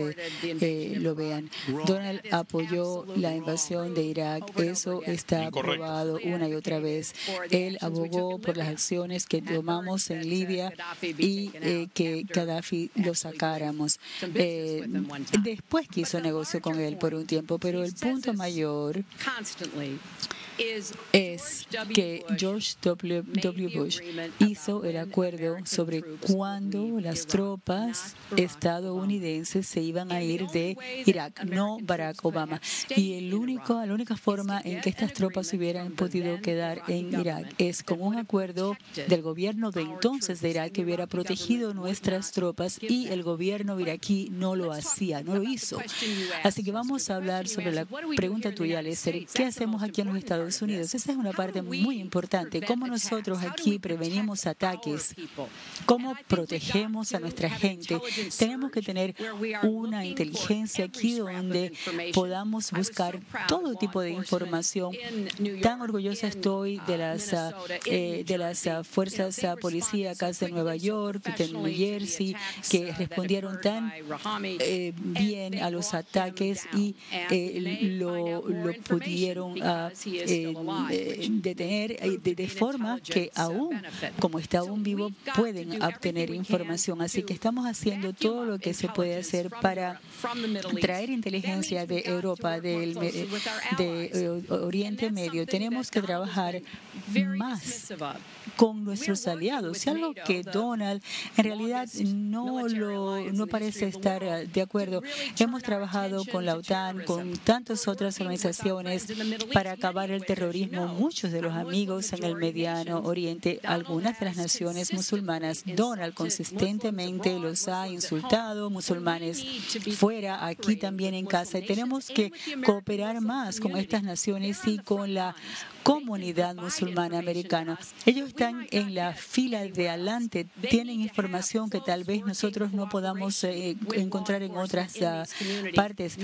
lo vean. Donald apoyó la invasión de Irak. Eso está probado una y otra vez. Él abogó por las acciones que tomamos en Libia y que Gaddafi lo sacáramos. Después quiso negocio con él por un tiempo, pero el punto mayor es que George W. Bush hizo el acuerdo sobre cuándo las tropas estadounidenses se iban a ir de Irak, no Barack Obama. Y la única forma en que estas tropas hubieran podido quedar en Irak es con un acuerdo del gobierno de entonces de Irak que hubiera protegido nuestras tropas, y el gobierno iraquí no lo hacía, no lo hizo. Así que vamos a hablar sobre la pregunta tuya, Lester. ¿Qué hacemos aquí en los Estados Unidos? Esa es una parte muy importante. ¿Cómo nosotros aquí prevenimos ataques? ¿Cómo protegemos a nuestra gente? Tenemos que tener una inteligencia aquí donde podamos buscar todo tipo de información. Tan orgullosa estoy de las fuerzas policíacas de Nueva York, de New Jersey, que respondieron tan bien a los ataques y lo pudieron detener de forma que aún, como está aún vivo, pueden obtener información. Así que estamos haciendo todo lo que se puede hacer para traer inteligencia de Europa, de Oriente Medio. Tenemos que trabajar más con nuestros aliados. Y algo que Donald en realidad no parece estar de acuerdo. Hemos trabajado con la OTAN, con tantas otras organizaciones para acabar el terrorismo. Muchos de los amigos en el Mediano Oriente, algunas de las naciones musulmanas, Donald consistentemente los ha insultado, musulmanes fuera, aquí también en casa. Y tenemos que cooperar más con estas naciones y con la comunidad musulmana americana. Ellos están en la fila de adelante, tienen información que tal vez nosotros no podamos encontrar en otras partes.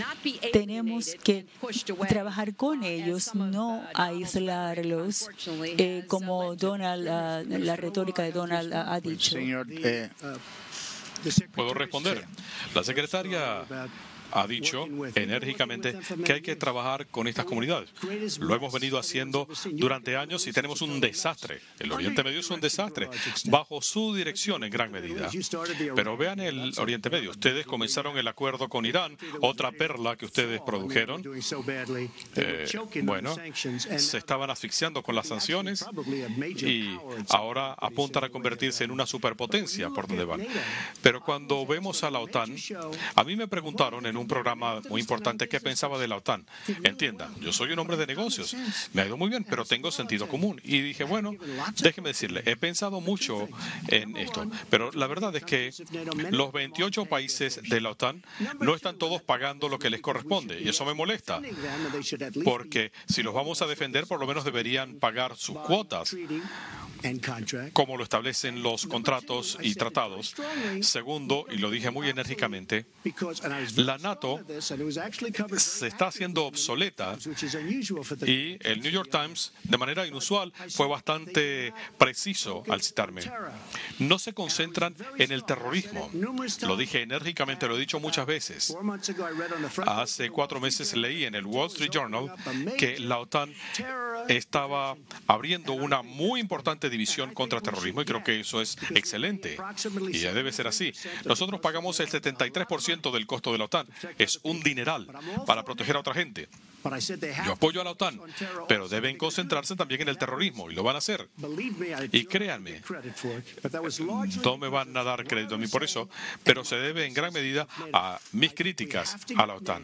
Tenemos que trabajar con ellos, no aislarlos, como Donald, la retórica de Donald ha dicho. Señor, ¿puedo responder? La secretaria ha dicho enérgicamente que hay que trabajar con estas comunidades. Lo hemos venido haciendo durante años y tenemos un desastre. El Oriente Medio es un desastre, bajo su dirección en gran medida. Pero vean el Oriente Medio. Ustedes comenzaron el acuerdo con Irán, otra perla que ustedes produjeron. Bueno, se estaban asfixiando con las sanciones y ahora apuntan a convertirse en una superpotencia por donde van. Pero cuando vemos a la OTAN, a mí me preguntaron en en un programa muy importante qué pensaba de la OTAN. Entiendan, yo soy un hombre de negocios, me ha ido muy bien, pero tengo sentido común. Y dije, bueno, déjeme decirle, he pensado mucho en esto, pero la verdad es que los 28 países de la OTAN no están todos pagando lo que les corresponde, y eso me molesta, porque si los vamos a defender, por lo menos deberían pagar sus cuotas, como lo establecen los contratos y tratados. Segundo, y lo dije muy enérgicamente, la NATO se está haciendo obsoleta y el New York Times, de manera inusual, fue bastante preciso al citarme. No se concentran en el terrorismo. Lo dije enérgicamente, lo he dicho muchas veces. Hace 4 meses leí en el Wall Street Journal que la OTAN estaba abriendo una muy importante división contra terrorismo y creo que eso es excelente y ya debe ser así. Nosotros pagamos el 73% del costo de la OTAN. Es un dineral para proteger a otra gente. Yo apoyo a la OTAN, pero deben concentrarse también en el terrorismo y lo van a hacer. Y créanme, no me van a dar crédito a mí por eso, pero se debe en gran medida a mis críticas a la OTAN.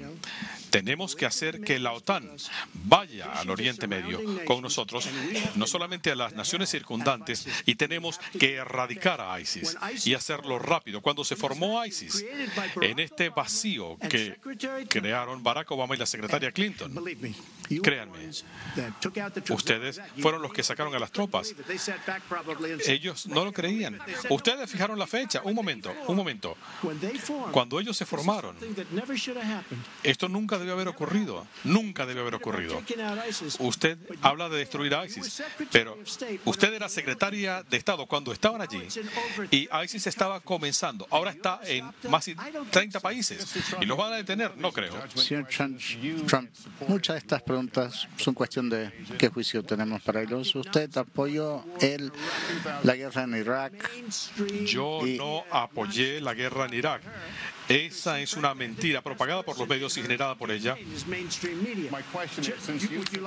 Tenemos que hacer que la OTAN vaya al Oriente Medio con nosotros, no solamente a las naciones circundantes, y tenemos que erradicar a ISIS y hacerlo rápido. Cuando se formó ISIS, en este vacío que crearon Barack Obama y la secretaria Clinton, créanme, ustedes fueron los que sacaron a las tropas. Ellos no lo creían. Ustedes fijaron la fecha. Un momento. Cuando ellos se formaron, esto nunca debió haber ocurrido. Nunca debió haber ocurrido. Usted habla de destruir a ISIS, pero usted era secretaria de Estado cuando estaban allí y ISIS estaba comenzando. Ahora está en más de 30 países y los van a detener. No creo. Señor Trump, muchas de estas preguntas son cuestión de qué juicio tenemos para ellos. ¿Usted apoyó la guerra en Irak? Yo no apoyé la guerra en Irak. Esa es una mentira propagada por los medios y generada por ella.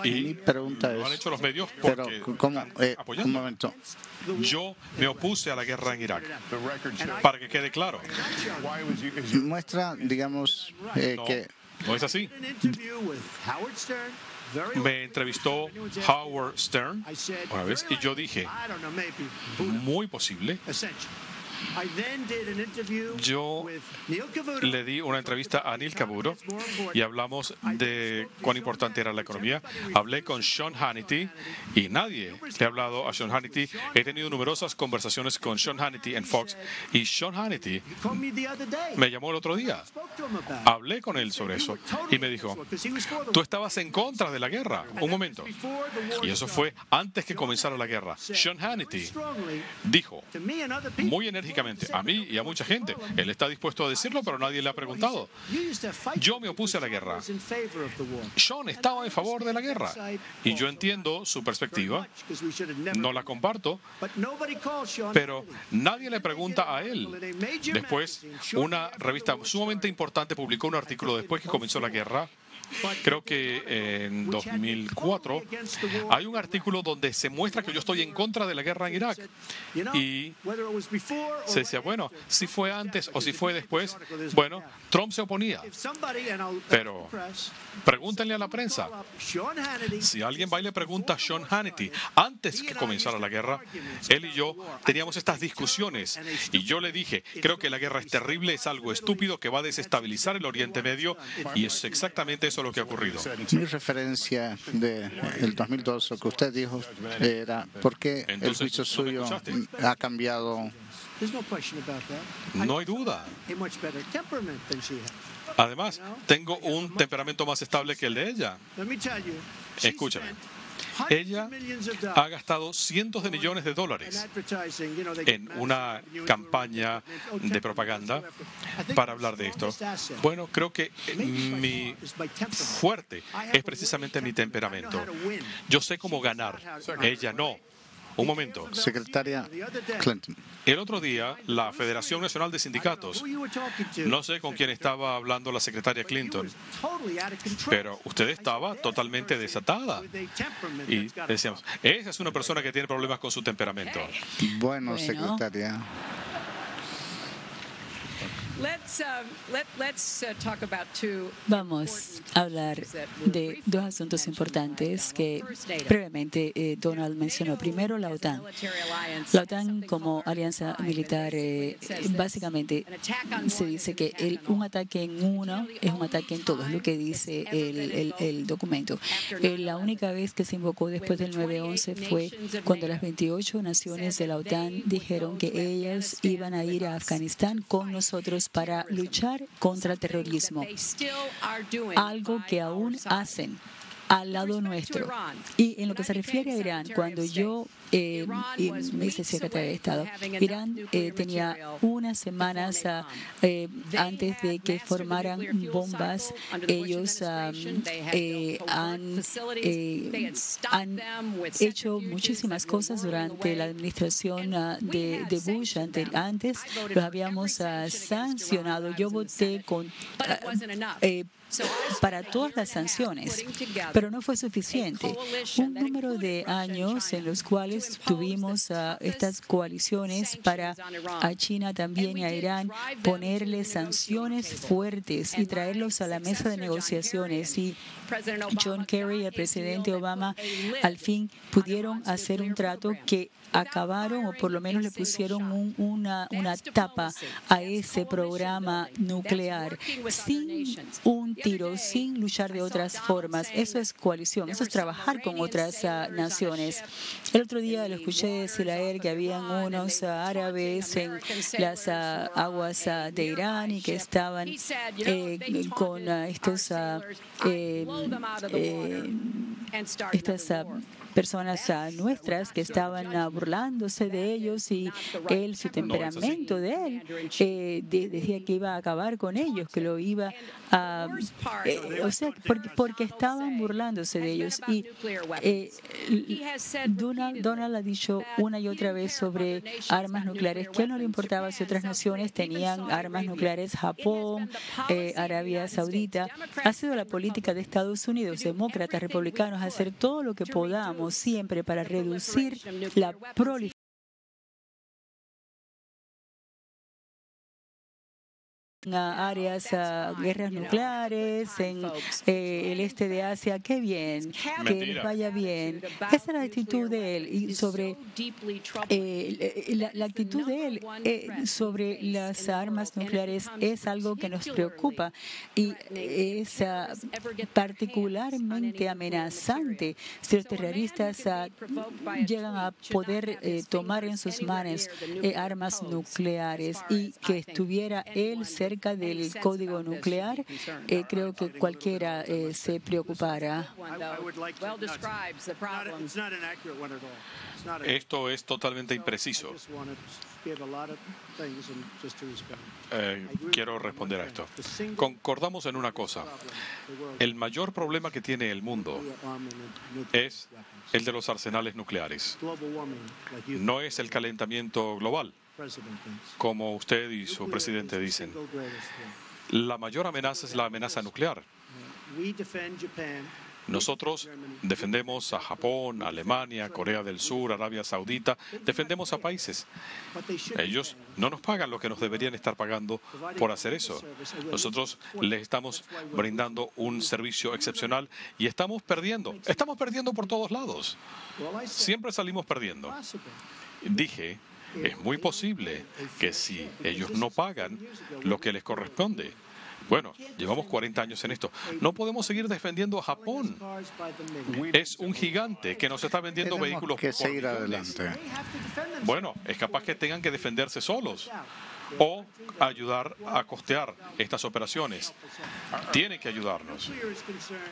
Y mi pregunta lo han es, hecho los medios pero porque un apoyando. momento. Yo me opuse a la guerra en Irak, para que quede claro. Muestra, digamos, que No es así. Me entrevistó Howard Stern una vez y yo dije, muy posible. Yo le di una entrevista a Neil Cavuto y hablamos de cuán importante era la economía. Hablé con Sean Hannity y nadie le ha hablado a Sean Hannity. He tenido numerosas conversaciones con Sean Hannity en Fox y Sean Hannity me llamó el otro día. Hablé con él sobre eso y me dijo, tú estabas en contra de la guerra. Un momento. Y eso fue antes que comenzara la guerra. Sean Hannity dijo muy enérgicamente a mí y a mucha gente. Él está dispuesto a decirlo, pero nadie le ha preguntado. Yo me opuse a la guerra. Sean estaba en favor de la guerra. Y yo entiendo su perspectiva. No la comparto. Pero nadie le pregunta a él. Después, una revista sumamente importante publicó un artículo después que comenzó la guerra. Creo que en 2004 hay un artículo donde se muestra que yo estoy en contra de la guerra en Irak y se decía, bueno, si fue antes o si fue después, bueno, Trump se oponía, pero pregúntenle a la prensa. Si alguien va y le pregunta a Sean Hannity antes que comenzara la guerra, él y yo teníamos estas discusiones y yo le dije, creo que la guerra es terrible, es algo estúpido que va a desestabilizar el Oriente Medio y es exactamente eso lo que ha ocurrido. Mi referencia del 2002, lo que usted dijo, era por qué el juicio suyo ha cambiado. No hay duda. Además, tengo un temperamento más estable que el de ella. Escúchame. Ella ha gastado cientos de millones de dólares en una campaña de propaganda para hablar de esto. Bueno, creo que mi fuerte es precisamente mi temperamento. Yo sé cómo ganar, ella no. Un momento. Secretaria Clinton. El otro día, la Federación Nacional de Sindicatos, no sé con quién estaba hablando la secretaria Clinton, pero usted estaba totalmente desatada. Y decíamos, esa es una persona que tiene problemas con su temperamento. Bueno, secretaria. Vamos a hablar de dos asuntos importantes que previamente Donald mencionó. Primero, la OTAN. La OTAN como alianza militar, básicamente se dice que un ataque en uno es un ataque en todos, lo que dice el documento. La única vez que se invocó después del 9/11 fue cuando las 28 naciones de la OTAN dijeron que ellas iban a ir a Afganistán con nosotros para luchar contra el terrorismo, algo que aún hacen al lado nuestro. Y en lo que se refiere a Irán, cuando yo vicesecretaria de Estado, Irán tenía unas semanas antes de que formaran bombas. Ellos han hecho muchísimas cosas durante la administración de Bush. Antes los habíamos sancionado. Yo voté para todas las sanciones, pero no fue suficiente. Un número de años en los cuales tuvimos estas coaliciones para a China también y a Irán ponerle sanciones fuertes y traerlos a la mesa de negociaciones. Y John Kerry y el presidente Obama al fin pudieron hacer un trato que acabaron, o por lo menos le pusieron una tapa a ese programa nuclear sin un tiro, sin luchar de otras formas. Eso es coalición, eso es trabajar con otras naciones. El otro día lo escuché decir a él que habían unos árabes en las aguas de Irán y que estaban con estas personas nuestras que estaban burlándose de ellos, y él, su temperamento de él, decía que iba a acabar con ellos, que lo iba a... o sea, porque estaban burlándose de ellos. Y Donald ha dicho una y otra vez sobre armas nucleares, que a él no le importaba si otras naciones tenían armas nucleares. Japón, Arabia Saudita. Ha sido la política de Estados Unidos, demócratas, republicanos, hacer todo lo que podamos siempre para reducir la proliferación áreas, guerras nucleares en el este de Asia. Qué bien, que les vaya bien. Esa es la actitud de él. Y sobre la actitud de él sobre las armas nucleares es algo que nos preocupa y es particularmente amenazante si los terroristas llegan a poder tomar en sus manos armas nucleares, y que estuviera él cerca del código nuclear. Creo que cualquiera se preocupará. Esto es totalmente impreciso. Quiero responder a esto. Concordamos en una cosa. El mayor problema que tiene el mundo es el de los arsenales nucleares. No es el calentamiento global, como usted y su presidente dicen. La mayor amenaza es la amenaza nuclear. Nosotros defendemos a Japón, Alemania, Corea del Sur, Arabia Saudita, defendemos a países. Ellos no nos pagan lo que nos deberían estar pagando por hacer eso. Nosotros les estamos brindando un servicio excepcional y estamos perdiendo. Estamos perdiendo por todos lados. Siempre salimos perdiendo. Dije, es muy posible que si ellos no pagan lo que les corresponde. Bueno, llevamos 40 años en esto. No podemos seguir defendiendo a Japón. Es un gigante que nos está vendiendo vehículos que seguir adelante. Bueno, es capaz que tengan que defenderse solos o ayudar a costear estas operaciones. Tienen que ayudarnos.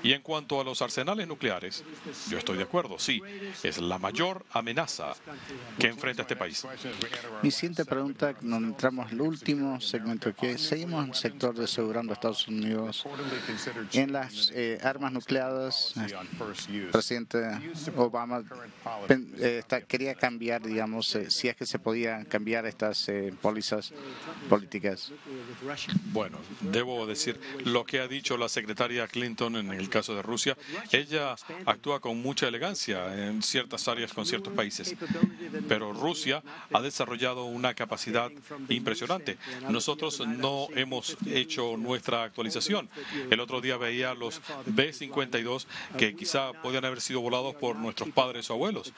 Y en cuanto a los arsenales nucleares, yo estoy de acuerdo, sí, es la mayor amenaza que enfrenta este país. Mi siguiente pregunta, donde entramos al último segmento, que seguimos en el sector de asegurando a Estados Unidos en las armas nucleares. El presidente Obama quería cambiar, digamos, si es que se podían cambiar estas pólizas políticas. Bueno, debo decir lo que ha dicho la secretaria Clinton en el caso de Rusia. Ella actúa con mucha elegancia en ciertas áreas con ciertos países, pero Rusia ha desarrollado una capacidad impresionante. Nosotros no hemos hecho nuestra actualización. El otro día veía los B-52 que quizá podían haber sido volados por nuestros padres o abuelos.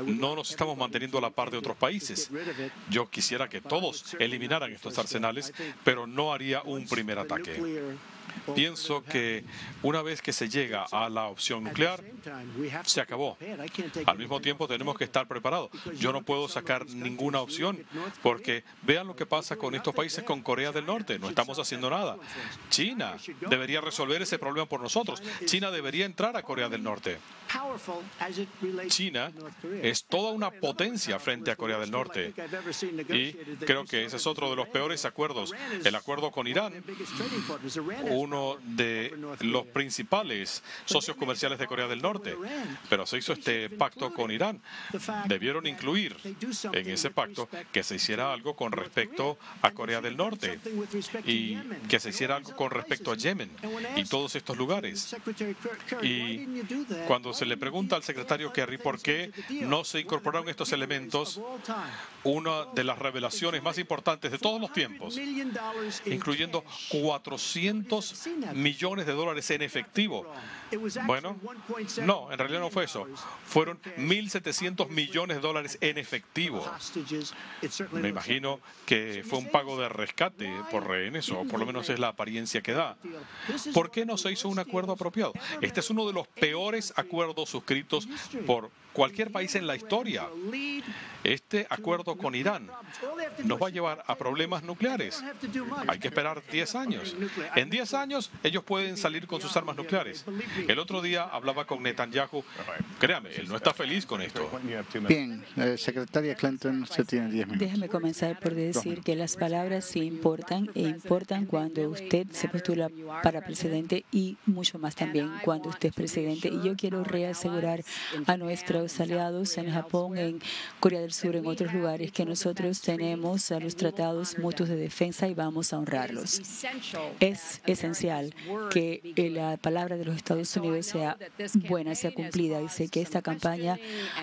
No nos estamos manteniendo a la par de otros países. Yo quisiera que todos eliminaran estos arsenales, pero no haría un primer ataque. Pienso que una vez que se llega a la opción nuclear, se acabó. Al mismo tiempo tenemos que estar preparados. Yo no puedo sacar ninguna opción porque vean lo que pasa con estos países, con Corea del Norte. No estamos haciendo nada. China debería resolver ese problema por nosotros. China debería entrar a Corea del Norte. China es toda una potencia frente a Corea del Norte. Y creo que ese es otro de los peores acuerdos. El acuerdo con Irán, uno de los principales socios comerciales de Corea del Norte, pero se hizo este pacto con Irán. Debieron incluir en ese pacto que se hiciera algo con respecto a Corea del Norte y que se hiciera algo con respecto a Yemen y todos estos lugares. Y cuando se le pregunta al secretario Kerry por qué no se incorporaron estos elementos, una de las revelaciones más importantes de todos los tiempos, incluyendo 400 millones de dólares en efectivo. Bueno, no, en realidad no fue eso. Fueron 1.700 millones de dólares en efectivo. Me imagino que fue un pago de rescate por rehenes, o por lo menos es la apariencia que da. ¿Por qué no se hizo un acuerdo apropiado? Este es uno de los peores acuerdos suscritos por cualquier país en la historia. Este acuerdo con Irán nos va a llevar a problemas nucleares. Hay que esperar 10 años. En 10 años ellos pueden salir con sus armas nucleares. El otro día hablaba con Netanyahu. Créame, él no está feliz con esto. Bien, secretaria Clinton, usted tiene 10 minutos. Déjame comenzar por decir que las palabras sí importan e importan cuando usted se postula para presidente y mucho más también cuando usted es presidente. Y yo quiero reasegurar a nuestros aliados en Japón, en Corea del Sur, en otros lugares, que nosotros tenemos a los tratados mutuos de defensa y vamos a honrarlos. Es esencial que la palabra de los Estados Unidos sea buena, sea cumplida. Y sé que esta campaña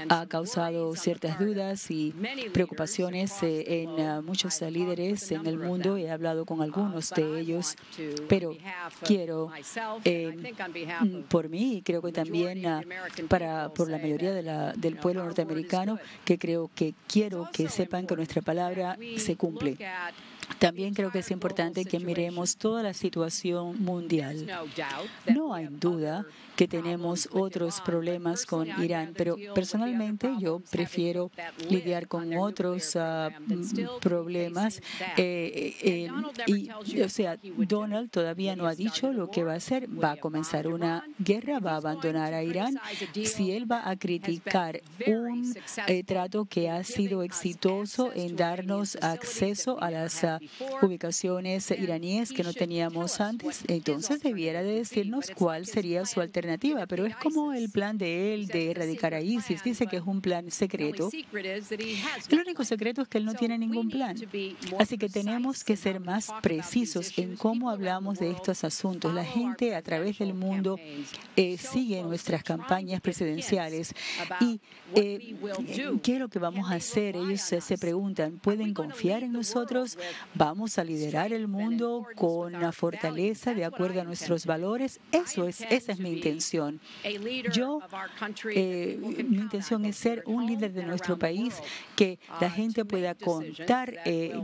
ha causado ciertas dudas y preocupaciones en muchos líderes en el mundo. He hablado con algunos de ellos, pero quiero, por mí, y creo que también por la mayoría del pueblo norteamericano, que quiero que sepan que nuestra palabra se cumple. También creo que es importante que miremos toda la situación mundial. No hay duda que tenemos otros problemas con Irán, pero personalmente yo prefiero lidiar con otros problemas. Donald todavía no ha dicho lo que va a hacer. Va a comenzar una guerra, va a abandonar a Irán. Si él va a criticar un trato que ha sido exitoso en darnos acceso a las ubicaciones iraníes que no teníamos antes, entonces debiera de decirnos cuál sería su alternativa. Pero es como el plan de él de erradicar a ISIS. Dice que es un plan secreto. El único secreto es que él no tiene ningún plan. Así que tenemos que ser más precisos en cómo hablamos de estos asuntos. La gente a través del mundo sigue nuestras campañas presidenciales. Y ¿qué es lo que vamos a hacer? Ellos se preguntan, ¿pueden confiar en nosotros? ¿Vamos a liderar el mundo con una fortaleza de acuerdo a nuestros valores? Esa es mi intención. Mi intención es ser un líder de nuestro país, que la gente pueda contar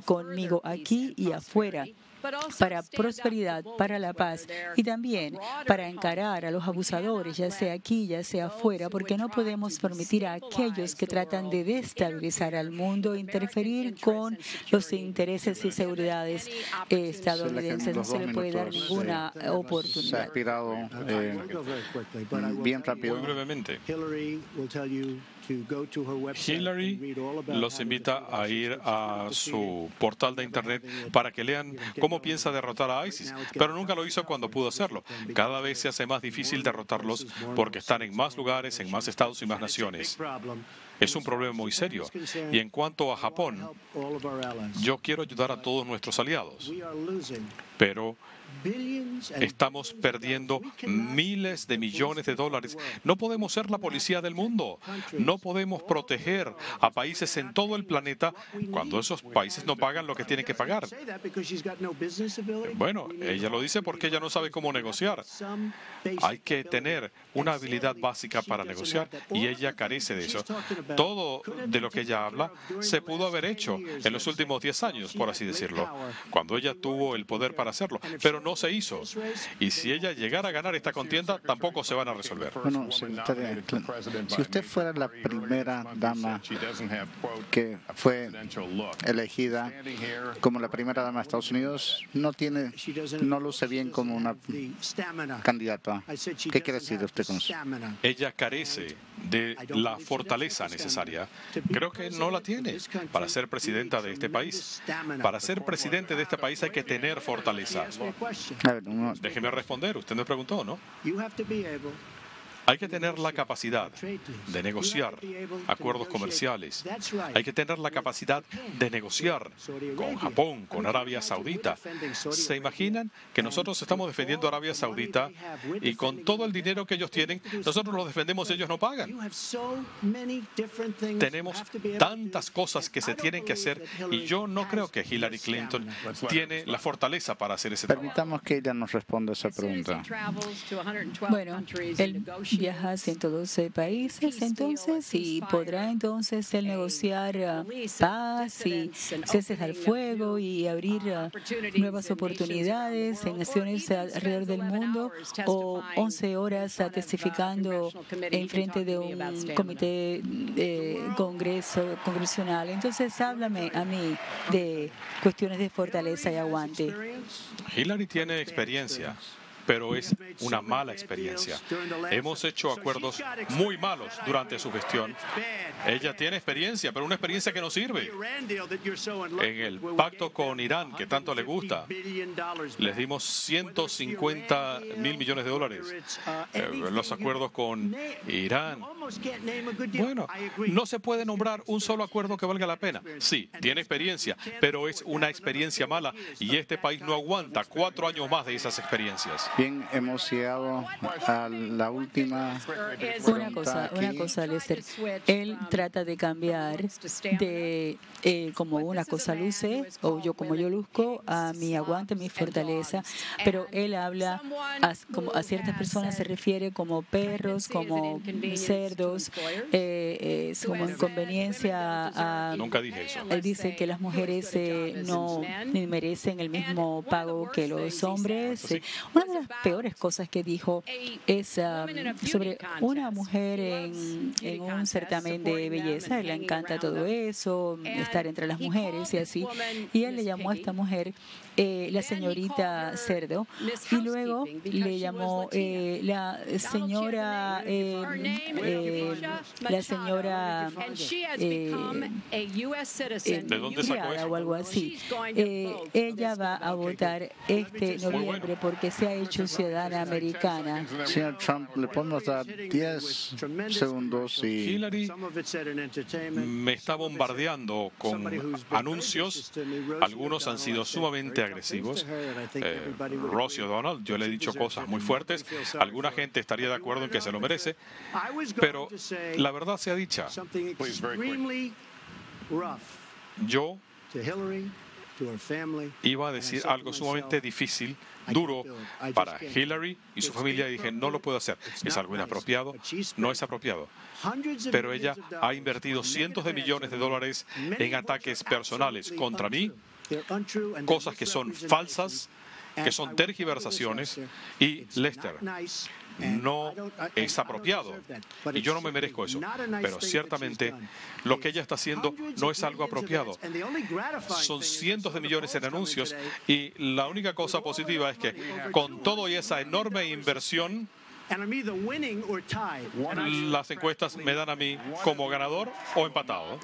conmigo aquí y afuera, para prosperidad, para la paz y también para encarar a los abusadores, ya sea aquí, ya sea afuera, porque no podemos permitir a aquellos que tratan de destabilizar al mundo interferir con los intereses y seguridades estadounidenses. No se le puede dar ninguna oportunidad. Se ha expirado bien rápido. Muy brevemente. Hillary los invita a ir a su portal de Internet para que lean cómo piensa derrotar a ISIS, pero nunca lo hizo cuando pudo hacerlo. Cada vez se hace más difícil derrotarlos porque están en más lugares, en más estados y más naciones. Es un problema muy serio. Y en cuanto a Japón, yo quiero ayudar a todos nuestros aliados, pero estamos perdiendo miles de millones de dólares. No podemos ser la policía del mundo. No podemos proteger a países en todo el planeta cuando esos países no pagan lo que tienen que pagar. Bueno, ella lo dice porque ella no sabe cómo negociar. Hay que tener una habilidad básica para negociar y ella carece de eso. Todo de lo que ella habla se pudo haber hecho en los últimos 10 años, por así decirlo, cuando ella tuvo el poder para hacerlo, pero no se hizo. Y si ella llegara a ganar esta contienda, tampoco se van a resolver. Bueno, secretaria, si usted fuera la primera dama que fue elegida como la primera dama de Estados Unidos, no luce bien como una candidata. ¿Qué quiere decir usted con eso? Ella carece de la fortaleza necesaria. Creo que no la tiene para ser presidenta de este país. Para ser presidente de este país hay que tener fortaleza. Déjeme responder, usted me preguntó, ¿no? Hay que tener la capacidad de negociar acuerdos comerciales. Hay que tener la capacidad de negociar con Japón, con Arabia Saudita. ¿Se imaginan que nosotros estamos defendiendo a Arabia Saudita y con todo el dinero que ellos tienen, nosotros los defendemos y ellos no pagan? Tenemos tantas cosas que se tienen que hacer y yo no creo que Hillary Clinton tiene la fortaleza para hacer ese trabajo. Permitamos que ella nos responda esa pregunta. Bueno, él viaja a 112 países, entonces, y podrá entonces él negociar paz y cese al fuego y abrir nuevas oportunidades en naciones alrededor del mundo, o 11 horas testificando en frente de un comité congresional. Entonces, háblame a mí de cuestiones de fortaleza y aguante. Hillary tiene experiencia, pero es una mala experiencia. Hemos hecho acuerdos muy malos durante su gestión. Ella tiene experiencia, pero una experiencia que no sirve. En el pacto con Irán, que tanto le gusta, les dimos 150 mil millones de dólares. Los acuerdos con Irán. Bueno, no se puede nombrar un solo acuerdo que valga la pena. Sí, tiene experiencia, pero es una experiencia mala y este país no aguanta 4 años más de esas experiencias. Bien, hemos llegado a la última pregunta. Una cosa, Lester. Él trata de cambiar de como una cosa luce, o yo como yo luzco, a mi aguante, mi fortaleza, pero él habla a ciertas personas, se refiere como perros, como cerdos, como inconveniencia. Nunca dije eso. Él dice que las mujeres no merecen el mismo pago que los hombres. Una de las peores cosas que dijo es sobre una mujer en un certamen de belleza. Le encanta todo eso, estar entre las mujeres y así. Y él le llamó a esta mujer la señorita cerdo, y luego le llamó la señora ¿de dónde sacó eso? O algo así. Ella va a votar este noviembre porque se ha hecho ciudadana americana. Señor Trump, le podemos dar 10 segundos y... Hillary me está bombardeando con anuncios. Algunos han sido sumamente agresivos. Rosie O'Donnell, yo le he dicho cosas muy fuertes. Alguna gente estaría de acuerdo en que se lo merece, pero la verdad sea dicha. Yo iba a decir algo sumamente difícil, duro para Hillary y su familia, y dije, no lo puedo hacer. Es algo inapropiado, no es apropiado. Pero ella ha invertido cientos de millones de dólares en ataques personales contra mí, cosas que son falsas, que son tergiversaciones, y Lester, no es apropiado y yo no me merezco eso, pero ciertamente lo que ella está haciendo no es algo apropiado. Son cientos de millones en anuncios y la única cosa positiva es que con todo y esa enorme inversión Las encuestas me dan a mí como ganador o empatado.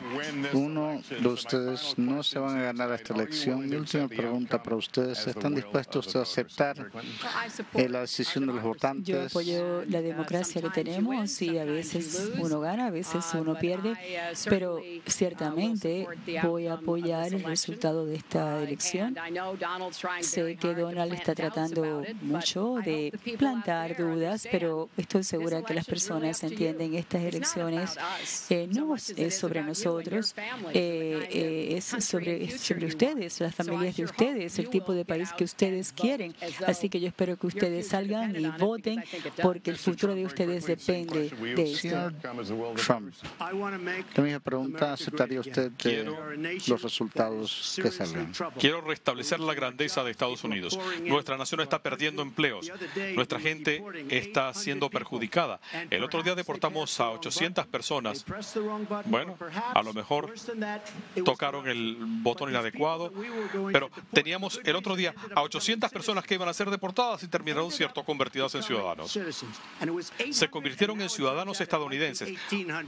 Uno de ustedes no se van a ganar esta elección. Mi última pregunta para ustedes: ¿están dispuestos a aceptar la decisión de los votantes? Yo apoyo la democracia que tenemos y a veces uno gana, a veces uno pierde, pero ciertamente voy a apoyar el resultado de esta elección. Sé que Donald está tratando mucho de plantar dudas, pero estoy segura que las personas entienden estas elecciones no es sobre nosotros, es sobre ustedes, las familias de ustedes, el tipo de país que ustedes quieren. Así que yo espero que ustedes salgan y voten, porque el futuro de ustedes depende de esto. Señor Trump, la misma pregunta: ¿aceptaría usted los resultados que salgan? Quiero restablecer la grandeza de Estados Unidos. Nuestra nación está perdiendo empleos. Nuestra gente está siendo perjudicada. El otro día deportamos a 800 personas. Bueno, a lo mejor tocaron el botón inadecuado, pero teníamos el otro día a 800 personas que iban a ser deportadas y terminaron convertidas en ciudadanos. Se convirtieron en ciudadanos estadounidenses.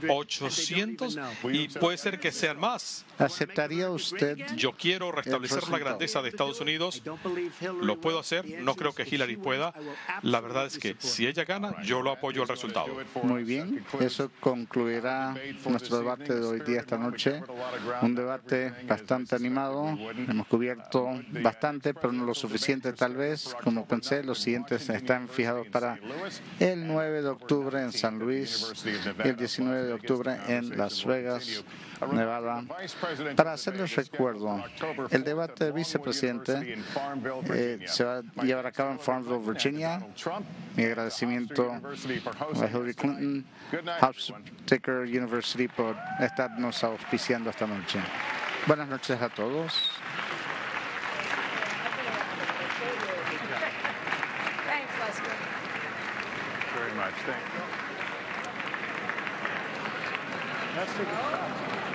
800, y puede ser que sean más. ¿Aceptaría usted? Yo quiero restablecer la grandeza de Estados Unidos. Lo puedo hacer. No creo que Hillary pueda. La verdad es que si ella gana, yo lo apoyo al resultado. Muy bien. Eso concluirá nuestro debate de hoy día, esta noche. Un debate bastante animado. Hemos cubierto bastante, pero no lo suficiente tal vez. Como pensé, los siguientes están fijados para el 9 de octubre en San Luis y el 19 de octubre en Las Vegas, Nevada. Para hacerles recuerdo, el debate de vicepresidente se va a llevar a cabo en Farmville, Virginia. Mi agradecimiento a Hillary Clinton, Hofstra University, por estarnos auspiciando esta noche. Buenas noches a todos. Very much. Thank you.